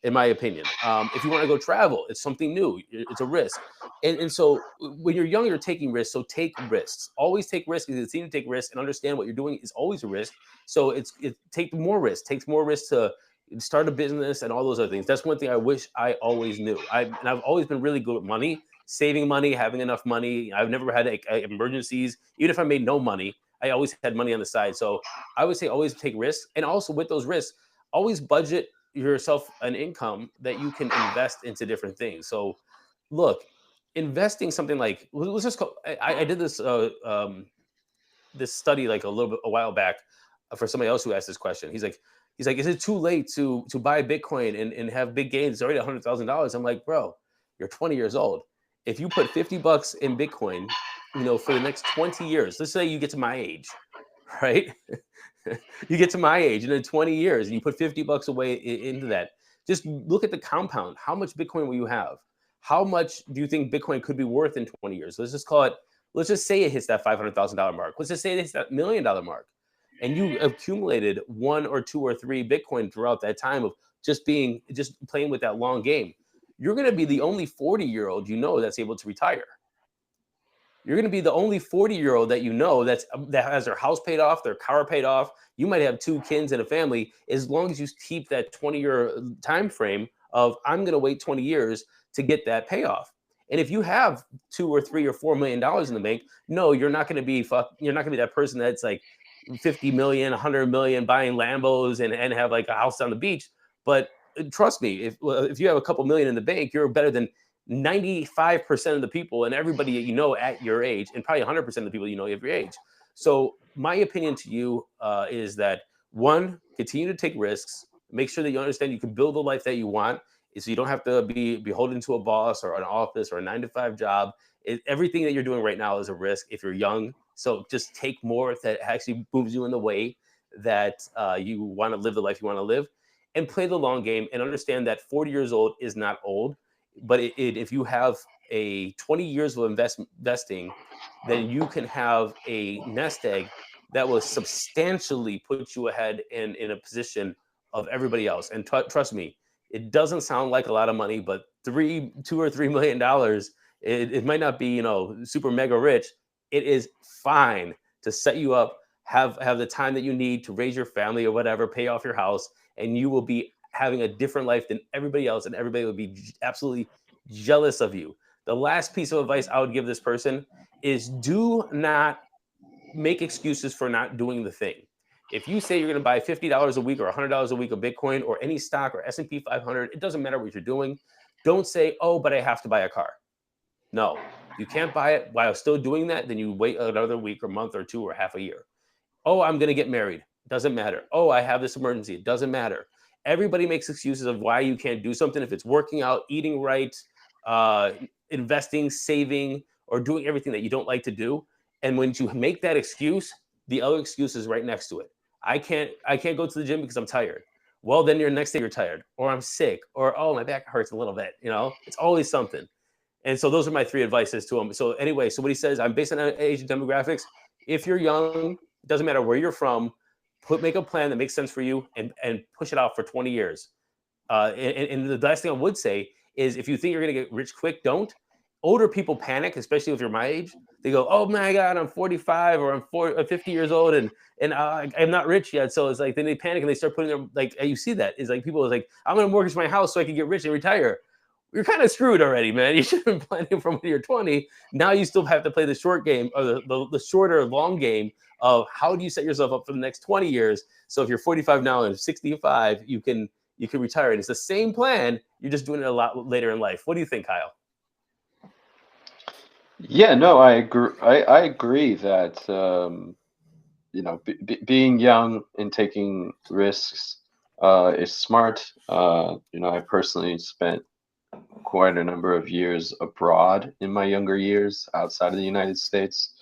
in my opinion. If you want to go travel, it's something new. It's a risk. And so when you're young, you're taking risks. So take risks. Always take risks. It's easy to take risks, and understand what you're doing is always a risk. So it take more risks. Takes more risks to start a business and all those other things. That's one thing I wish I always knew. I've always been really good at money, saving money, having enough money. I've never had emergencies. Even if I made no money, I always had money on the side. So I would say always take risks, and also with those risks, always budget yourself an income that you can invest into different things. So look, investing something like, let's just call, I did this study like a while back, for somebody else who asked this question. He's like, is it too late to buy Bitcoin and have big gains? It's already $100,000. I'm like, bro, you're 20 years old. If you put $50 in Bitcoin, for the next 20 years, let's say you get to my age, right? You get to my age, and in 20 years, and you put $50 away into that. Just look at the compound. How much Bitcoin will you have? How much do you think Bitcoin could be worth in 20 years? Let's just call it. Let's just say it hits that $500,000 mark. Let's just say it hits that $1 million mark, and you accumulated one or two or three Bitcoin throughout that time of just playing with that long game. You're going to be the only 40-year-old that's able to retire. You're going to be the only 40-year-old that has their house paid off, their car paid off. You might have two kids and a family. As long as you keep that 20-year time frame of, I'm going to wait 20 years to get that payoff. And if you have $2 or $3 or $4 million in the bank, no, you're not going to be that person that's like 50 million, 100 million buying Lambos and have like a house on the beach. But trust me, if you have a couple million in the bank, you're better than 95% of the people and everybody at your age, and probably 100% of the people at your age. So my opinion to you is that, one, continue to take risks. Make sure that you understand you can build the life that you want. so you don't have to be beholden to a boss or an office or a 9 to 5 job. Everything that you're doing right now is a risk if you're young. So just take more that actually moves you in the way that you want to live the life you want to live, and play the long game, and understand that 40 years old is not old. But if you have a 20 years of investing, then you can have a nest egg that will substantially put you ahead in a position of everybody else. And trust me, it doesn't sound like a lot of money, but 2 or 3 million dollars, it might not be, super mega rich. It is fine to set you up, have the time that you need to raise your family or whatever, pay off your house, and you will be having a different life than everybody else, and everybody will be absolutely jealous of you. The last piece of advice I would give this person is, do not make excuses for not doing the thing. If you say you're going to buy $50 a week or $100 a week of Bitcoin or any stock or S&P 500, it doesn't matter what you're doing. Don't say, "Oh, but I have to buy a car." No, if you can't buy it while still doing that, then you wait another week or month or two or half a year. Oh, I'm going to get married. Doesn't matter. Oh, I have this emergency. It doesn't matter. Everybody makes excuses of why you can't do something. If it's working out, eating right, uh, investing, saving, or doing everything that you don't like to do. And when you make that excuse, the other excuse is right next to it. I can't go to the gym because I'm tired. Well, then your next day you're tired, or I'm sick, or oh, my back hurts a little bit. It's always something. And so those are my three advices to him. So anyway, so what he says, I'm based on age and demographics. If you're young, it doesn't matter where you're from, make a plan that makes sense for you, and push it out for 20 years. And the last thing I would say is, if you think you're going to get rich quick, don't. Older people panic, especially if you're my age. They go, "Oh my God, I'm 45 or I'm 50 years old, and I'm not rich yet." So it's like, then they panic and they start putting their, like, you see that is like, people is like, "I'm going to mortgage my house so I can get rich and retire." You're kind of screwed already, man. You should have been planning from when you're 20. Now you still have to play the short game, or the shorter long game of how do you set yourself up for the next 20 years. So if you're 45 now and 65, you can retire. And it's the same plan. You're just doing it a lot later in life. What do you think, Kyle? Yeah, no, I agree. I agree that being young and taking risks is smart. I personally spent quite a number of years abroad in my younger years outside of the United States.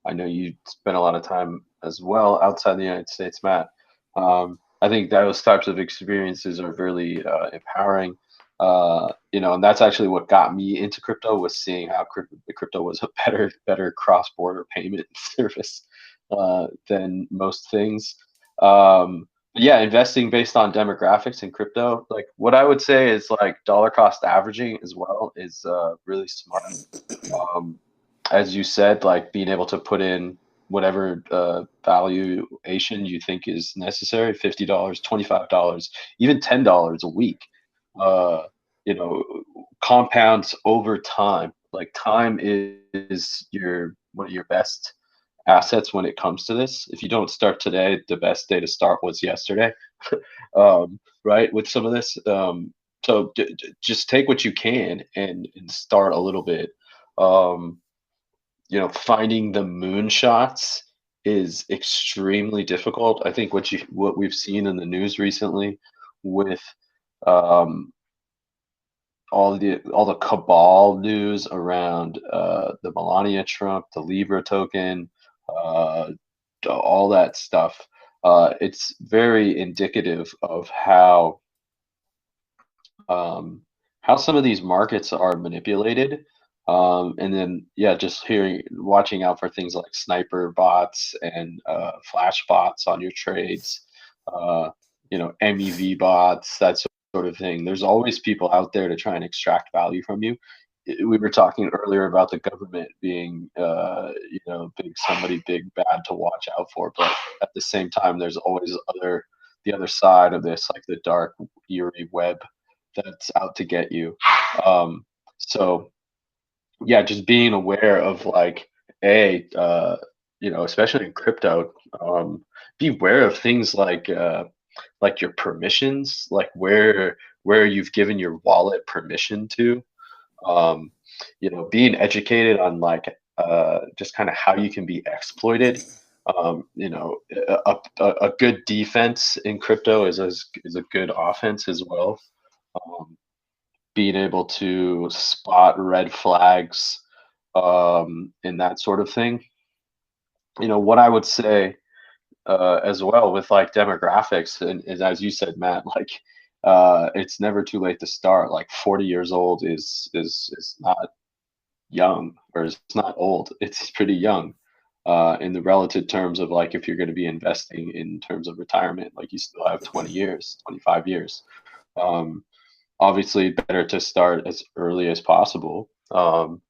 I know you spent a lot of time as well outside the United States, Matt. I think those types of experiences are really empowering. And that's actually what got me into crypto, was seeing how crypto was a better cross-border payment service than most things. Yeah, investing based on demographics in crypto, like what I would say is like dollar cost averaging as well is really smart. Um, as you said, like being able to put in whatever valuation you think is necessary, $50, $25, even $10 a week. Uh, you know, compounds over time. Like time is your one of your best assets when it comes to this. If you don't start today, the best day to start was yesterday, right? With some of this, so just take what you can and start a little bit. Um, finding the moonshots is extremely difficult. I think what we've seen in the news recently with um, all the cabal news around the Melania Trump, the Libra token, uh, all that stuff. It's very indicative of um, how some of these markets are manipulated. And then, yeah, just watching out for things like sniper bots and flash bots on your trades, MEV bots, that sort of thing. There's always people out there to try and extract value from you. We were talking earlier about the government being, somebody big bad to watch out for, but at the same time, there's always the other side of this, like the dark, eerie web that's out to get you. So yeah, just being aware of like, especially in crypto, be aware of things like your permissions, like where you've given your wallet permission to. Um, being educated on like just kind of how you can be exploited. A good defense in crypto is a good offense as well. Um, being able to spot red flags, and that sort of thing. What I would say as well with like demographics, and as you said, Matt, like it's never too late to start. Like 40 years old is not young, or it's not old. It's pretty young in the relative terms of like if you're going to be investing in terms of retirement, like you still have 20 years, 25 years. Um, Obviously, better to start as early as possible. If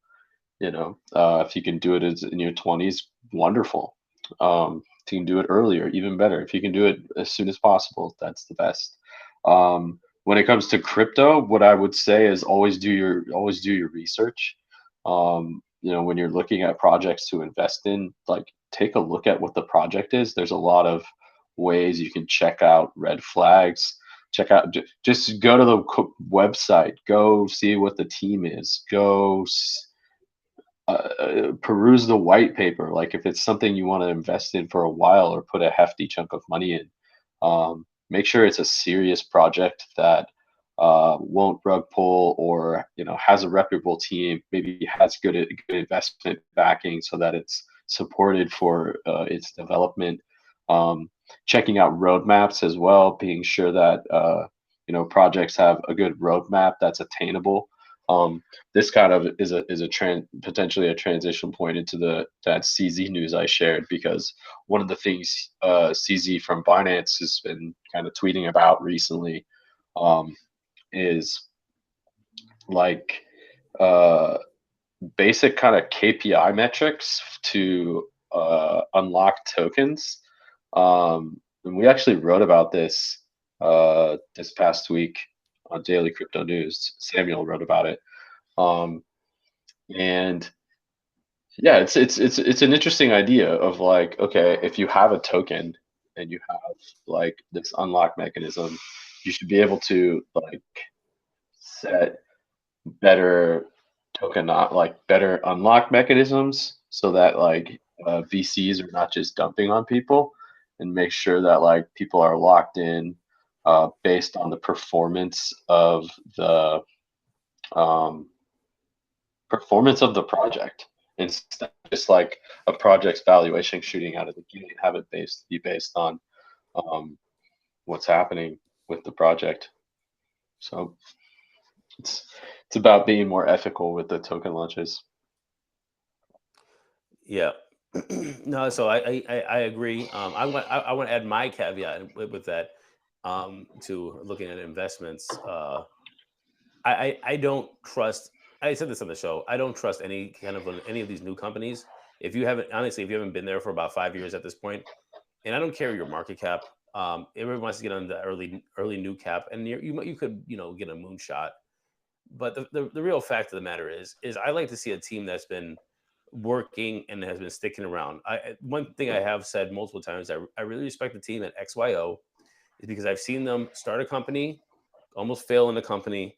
you can do it in your 20s, wonderful. If you can do it earlier, even better. If you can do it as soon as possible, that's the best. When it comes to crypto, what I would say is always do your research. When you're looking at projects to invest in, like take a look at what the project is. There's a lot of ways you can check out red flags. Just go to the website, go see what the team is, peruse the white paper. Like if it's something you want to invest in for a while or put a hefty chunk of money in, make sure it's a serious project that won't rug pull, or has a reputable team, maybe has good investment backing so that it's supported for its development. Checking out roadmaps as well, being sure that projects have a good roadmap that's attainable. This kind of is potentially a transition point into that CZ news I shared, because one of the things CZ from Binance has been kind of tweeting about recently, um, is like uh, basic kind of KPI metrics to unlock tokens. And we actually wrote about this past week on Daily Crypto News. Samuel wrote about it. Um, and yeah, it's an interesting idea of like, okay, if you have a token and you have like this unlock mechanism, you should be able to like set better better unlock mechanisms so that like VCs are not just dumping on people, and make sure that like people are locked in based on the um, performance of the project, instead of just like a project's valuation shooting out of the gate. Have it be based on um, what's happening with the project. So it's it's about being more ethical with the token launches. Yeah. No, so I agree. I want to add my caveat with that, to looking at investments. I don't trust. I said this on the show. I don't trust any of these new companies. If you haven't, honestly, if you haven't been there for about 5 years at this point, and I don't care your market cap. Everyone wants to get on the early new cap, and you could get a moonshot. But the real fact of the matter is I like to see a team that's been working and has been sticking around. One thing I have said multiple times, I really respect the team at XYO, is because I've seen them start a company, almost fail in the company,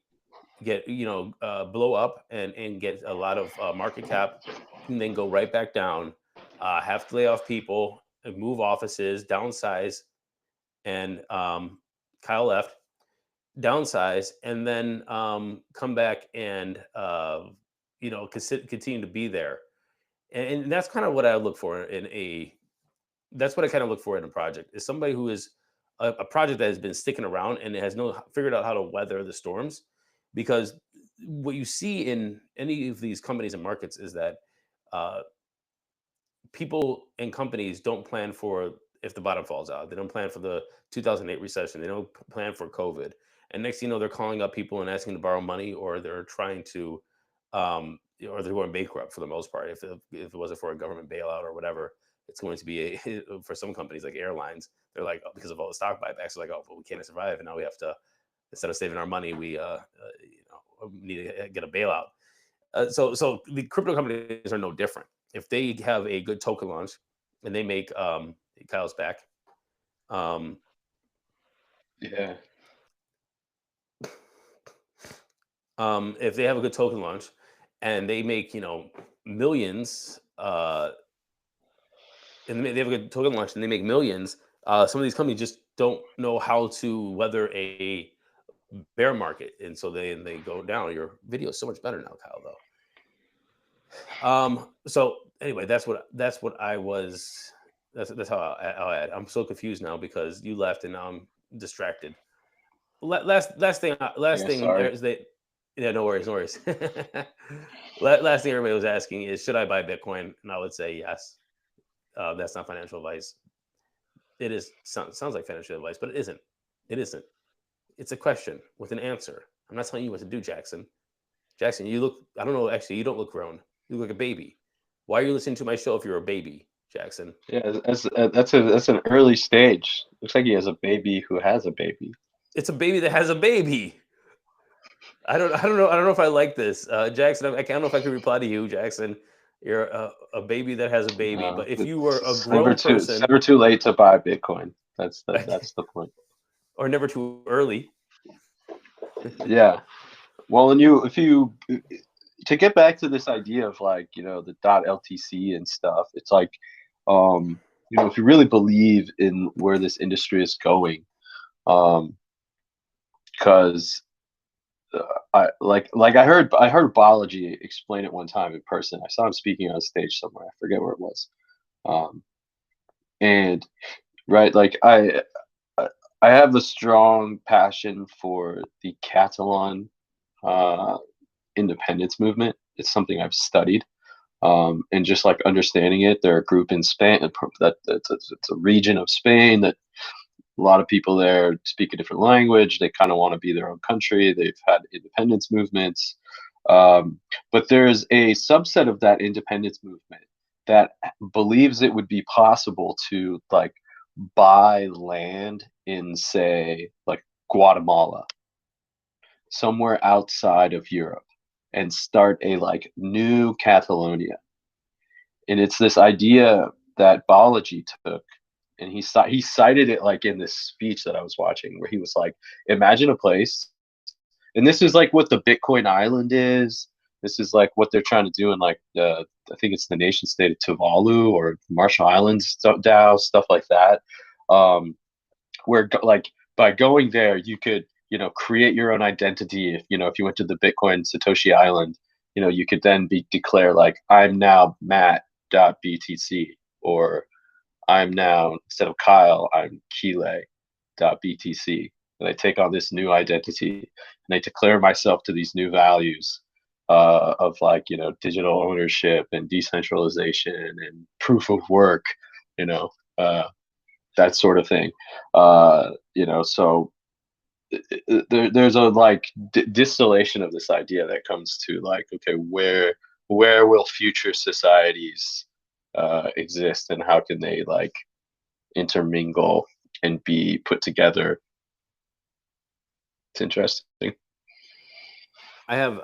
get blow up and get a lot of market cap, and then go right back down, have to lay off people, move offices, downsize, and Kyle left, downsize, and then come back and continue to be there. And that's kind of what I look for in a that's what I kind of look for in a project, is somebody who is a project that has been sticking around and has figured out how to weather the storms. Because what you see in any of these companies and markets is that uh, people and companies don't plan for if the bottom falls out. They don't plan for the 2008 recession. They don't plan for COVID. And next thing you know, they're calling up people and asking to borrow money, or they're trying to, or they're going bankrupt for the most part. If it wasn't for a government bailout or whatever, it's going to be for some companies like airlines. They're like, oh, because of all the stock buybacks, they're like, oh, but we can't survive, and now we have to, instead of saving our money, we need to get a bailout. So the crypto companies are no different. If they have a good token launch and they make Kyle's back, um, Yeah. if they have a good token launch and they make millions, and they have a good token launch and they make millions, some of these companies just don't know how to weather bear market, and so they go down. Your video is so much better now, Kyle. Though. So anyway, that's what I was. That's how I'll add. I'm so confused now because you left and now I'm distracted. Last Yeah, thing sorry. is that, yeah, no worries, no worries. Last thing everybody was asking is, should I buy Bitcoin? And I would say yes. That's not financial advice. It is sounds like financial advice, but it isn't. It isn't. It's a question with an answer. I'm not telling you what to do, Jackson. Jackson, you look. I don't know. Actually, you don't look grown. You look like a baby. Why are you listening to my show if you're a baby, Jackson? Yeah, that's an early stage. Looks like he has a baby who has a baby. It's a baby that has a baby. I don't know if I like this, Jackson. I don't know if I can reply to you, Jackson. You're a baby that has a baby, but if you were a grown It's person, never too late to buy Bitcoin. That's the point. or never too early. Yeah. Well, and you if you to get back to this idea of like, the .LTC and stuff, it's like, if you really believe in where this industry is going, um, because I heard Balaji explain it one time in person. I saw him speaking on stage somewhere. I forget where it was. Um, and right, like I I have a strong passion for the Catalan uh, independence movement. It's something I've studied, and just like understanding it. They're a group in Spain it's a region of Spain that a lot of people there speak a different language. They kind of want to be their own country. They've had independence movements, um, but there's a subset of that independence movement that believes it would be possible to like buy land in, say, like Guatemala, somewhere outside of Europe, and start a like new Catalonia. And it's this idea that Balaji took, and he cited it like in this speech that I was watching, where he was like, imagine a place, and this is like what the Bitcoin Island is. This is like what they're trying to do in like I think it's the nation state of Tuvalu or Marshall Islands, DAO, stuff like that. Um, where like by going there, you could create your own identity. If you went to the Bitcoin Satoshi Island, you could then be declare like, I'm now Matt.btc, or I'm now, instead of Kyle, I'm Kile.btc, and I take on this new identity and I declare myself to these new values of like digital ownership and decentralization and proof of work, you know uh, that sort of thing. So there's a like distillation of this idea that comes to like, okay, where will future societies exist, and how can they like intermingle and be put together? It's interesting. I have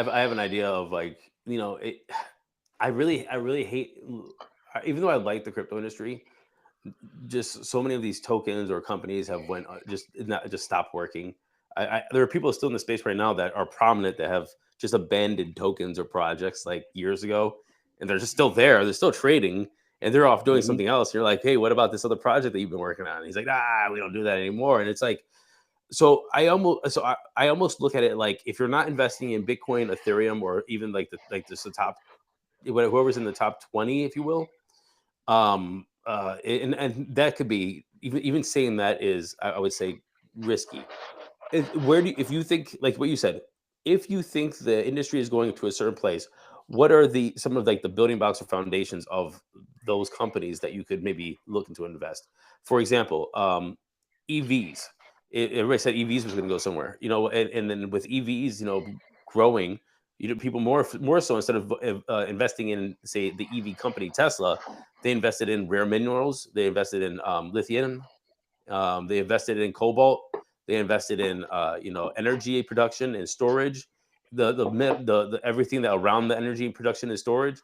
an idea of like, I really hate, even though I like the crypto industry, just so many of these tokens or companies have went just stopped working. There are people still in the space right now that are prominent that have just abandoned tokens or projects like years ago, and they're just still there. They're still trading, and they're off doing Hmm. something else. You're like, hey, what about this other project that you've been working on? And he's like, we don't do that anymore. And it's like, I almost look at it like, if you're not investing in Bitcoin, Ethereum, or even like the top, whoever's in the top 20, if you will, and that could be, even saying that is, I would say, risky. If you think, like what you said, if you think the industry is going to a certain place, what are the some of like the building blocks or foundations of those companies that you could maybe look into invest? For example, EVs. Everybody said EVs was going to go somewhere, and then with EVs, growing, people more so, instead of investing in, say, the EV company Tesla, they invested in rare minerals, they invested in lithium, they invested in cobalt. They invested in energy production and storage, the everything that around the energy production and storage.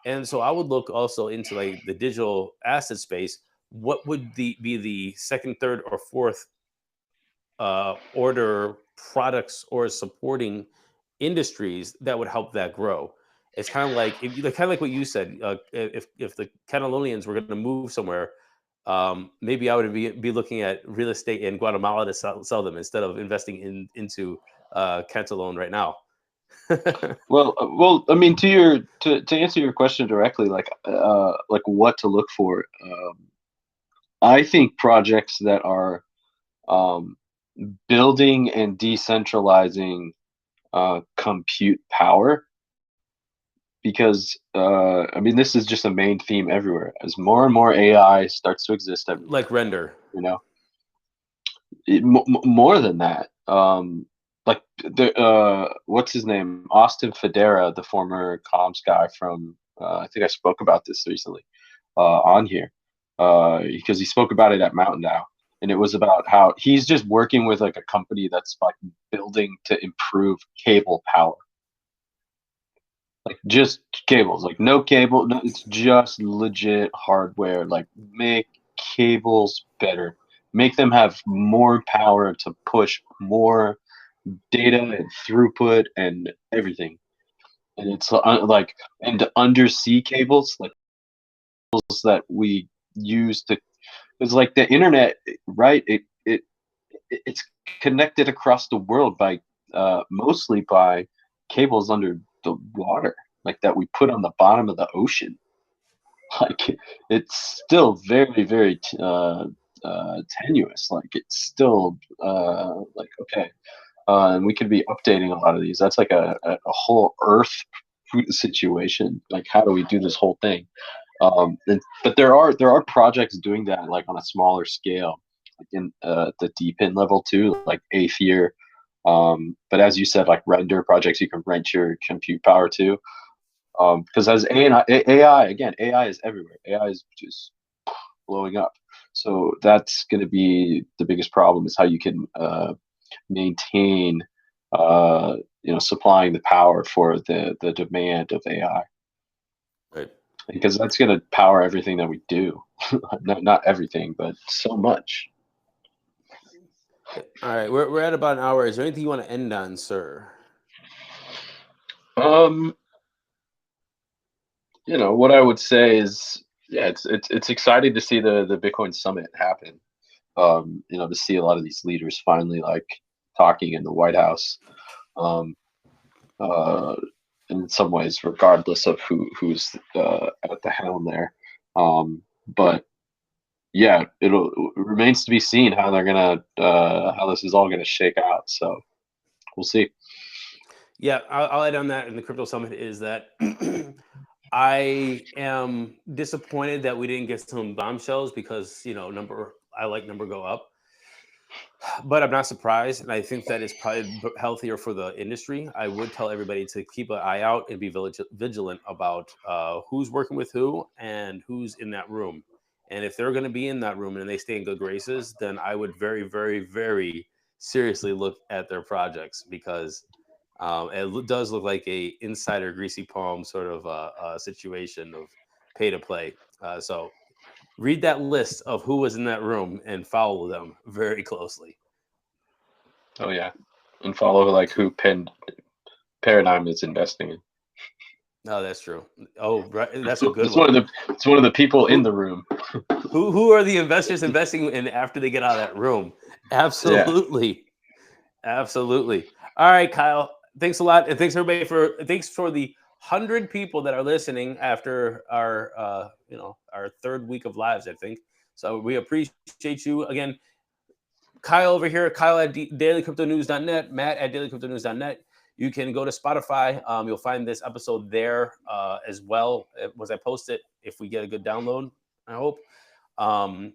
And so I would look also into like the digital asset space. What would be the second, third, or fourth order products or supporting industries that would help that grow? It's kind of like, kind of like what you said. If the Catalonians were going to move somewhere, maybe I would be looking at real estate in Guatemala to sell them instead of investing into Cantalone right now. Well, I mean, to answer your question directly, like what to look for. I think projects that are um, building and decentralizing compute power, because I mean, this is just a main theme everywhere. As more and more AI starts to exist Like everywhere, render. you know, more than that. Like the what's his name? Austin Federa, the former comms guy from I think I spoke about this recently on here because he spoke about it at Mountain Dow, and it was about how he's just working with like a company that's like building to improve cable power, like just cables, like no cable, no, it's just legit hardware. Like make cables better, make them have more power to push more data and throughput and everything. And it's like, and undersea cables, like cables that we use to, it's like the internet, right? It's connected across the world by mostly by cables under the water, like that we put on the bottom of the ocean. Like it's still very tenuous. Like it's still like okay, and we could be updating a lot of these. That's like a whole Earth situation. Like how do we do this whole thing? But there are projects doing that like on a smaller scale, like in the deep in level too, like Aether. But as you said, like render projects, you can rent your compute power to. Because as AI again, AI is everywhere. AI is just blowing up. So that's going to be the biggest problem is how you can maintain, supplying the power for the demand of AI, Right. because that's going to power everything that we do. Not everything, but so much. All right, we're at about an hour. Is there anything you want to end on, sir? Um, what I would say is, yeah, it's exciting to see the Bitcoin summit happen. To see a lot of these leaders finally like talking in the White House. Um, uh, in some ways, regardless of who's at the helm there. But yeah, it remains to be seen how they're gonna how this is all gonna shake out. So we'll see. Yeah, I'll add on that in the crypto summit is that I am disappointed that we didn't get some bombshells because number I like number go up, but I'm not surprised, and I think that is probably healthier for the industry. I would tell everybody to keep an eye out and be vigilant about who's working with who and who's in that room. And if they're going to be in that room and they stay in good graces, then I would very, very, very seriously look at their projects because does look like a insider greasy palm sort of situation of pay to play. So read that list of who was in that room and follow them very closely. Oh yeah, and follow like who Paradigm is investing in. No, that's true. Oh, right. That's a good It's one one. of the people in Who the room. who are the investors investing in after they get out of that room? Yeah. Absolutely. Absolutely. All right, Kyle. Thanks a lot. And thanks for the 100 people that are listening after our our third week of lives, I think. So we appreciate you again. Kyle over here, Kyle at dailycryptonews.net, Matt at dailycryptonews.net. You can go to Spotify. You'll find this episode there as well. Was I post it if we get a good download? I hope. Um,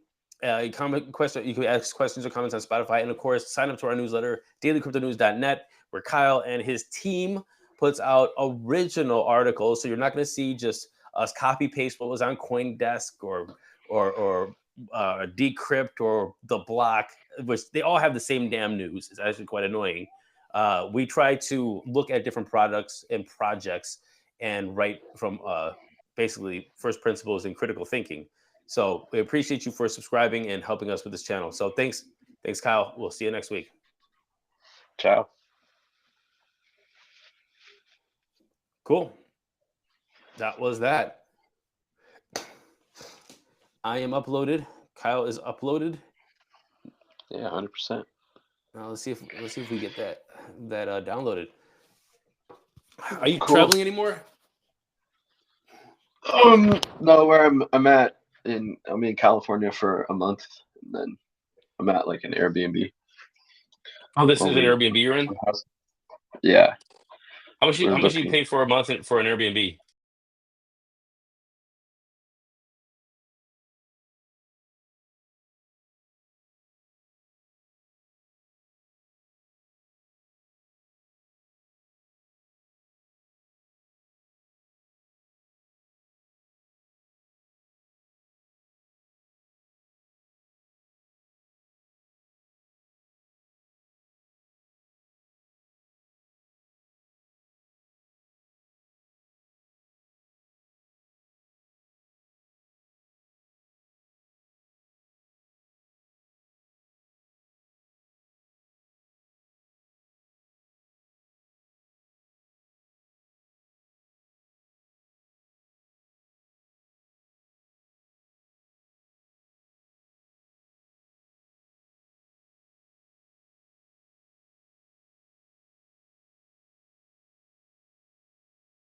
comment question. You can ask questions or comments on Spotify, and of course, sign up to our newsletter, dailycryptonews.net, where Kyle and his team puts out original articles. So you're not going to see just us copy paste what was on CoinDesk or Decrypt or the Block, which they all have the same damn news. It's actually quite annoying. We try to look at different products and projects and write from basically first principles and critical thinking. So we appreciate you for subscribing and helping us with this channel. So thanks, Kyle. We'll see you next week. Ciao. Cool. That was that. I am uploaded. Kyle is uploaded. Yeah, 100%. Now let's see if we get that downloaded. Are you Cool. traveling anymore? No, where I'm at I'm in California for a month, and then I'm at like an Airbnb. Oh, this is an Only Airbnb you're in. one house. Yeah, How we're much do you looking. pay for a month for an Airbnb?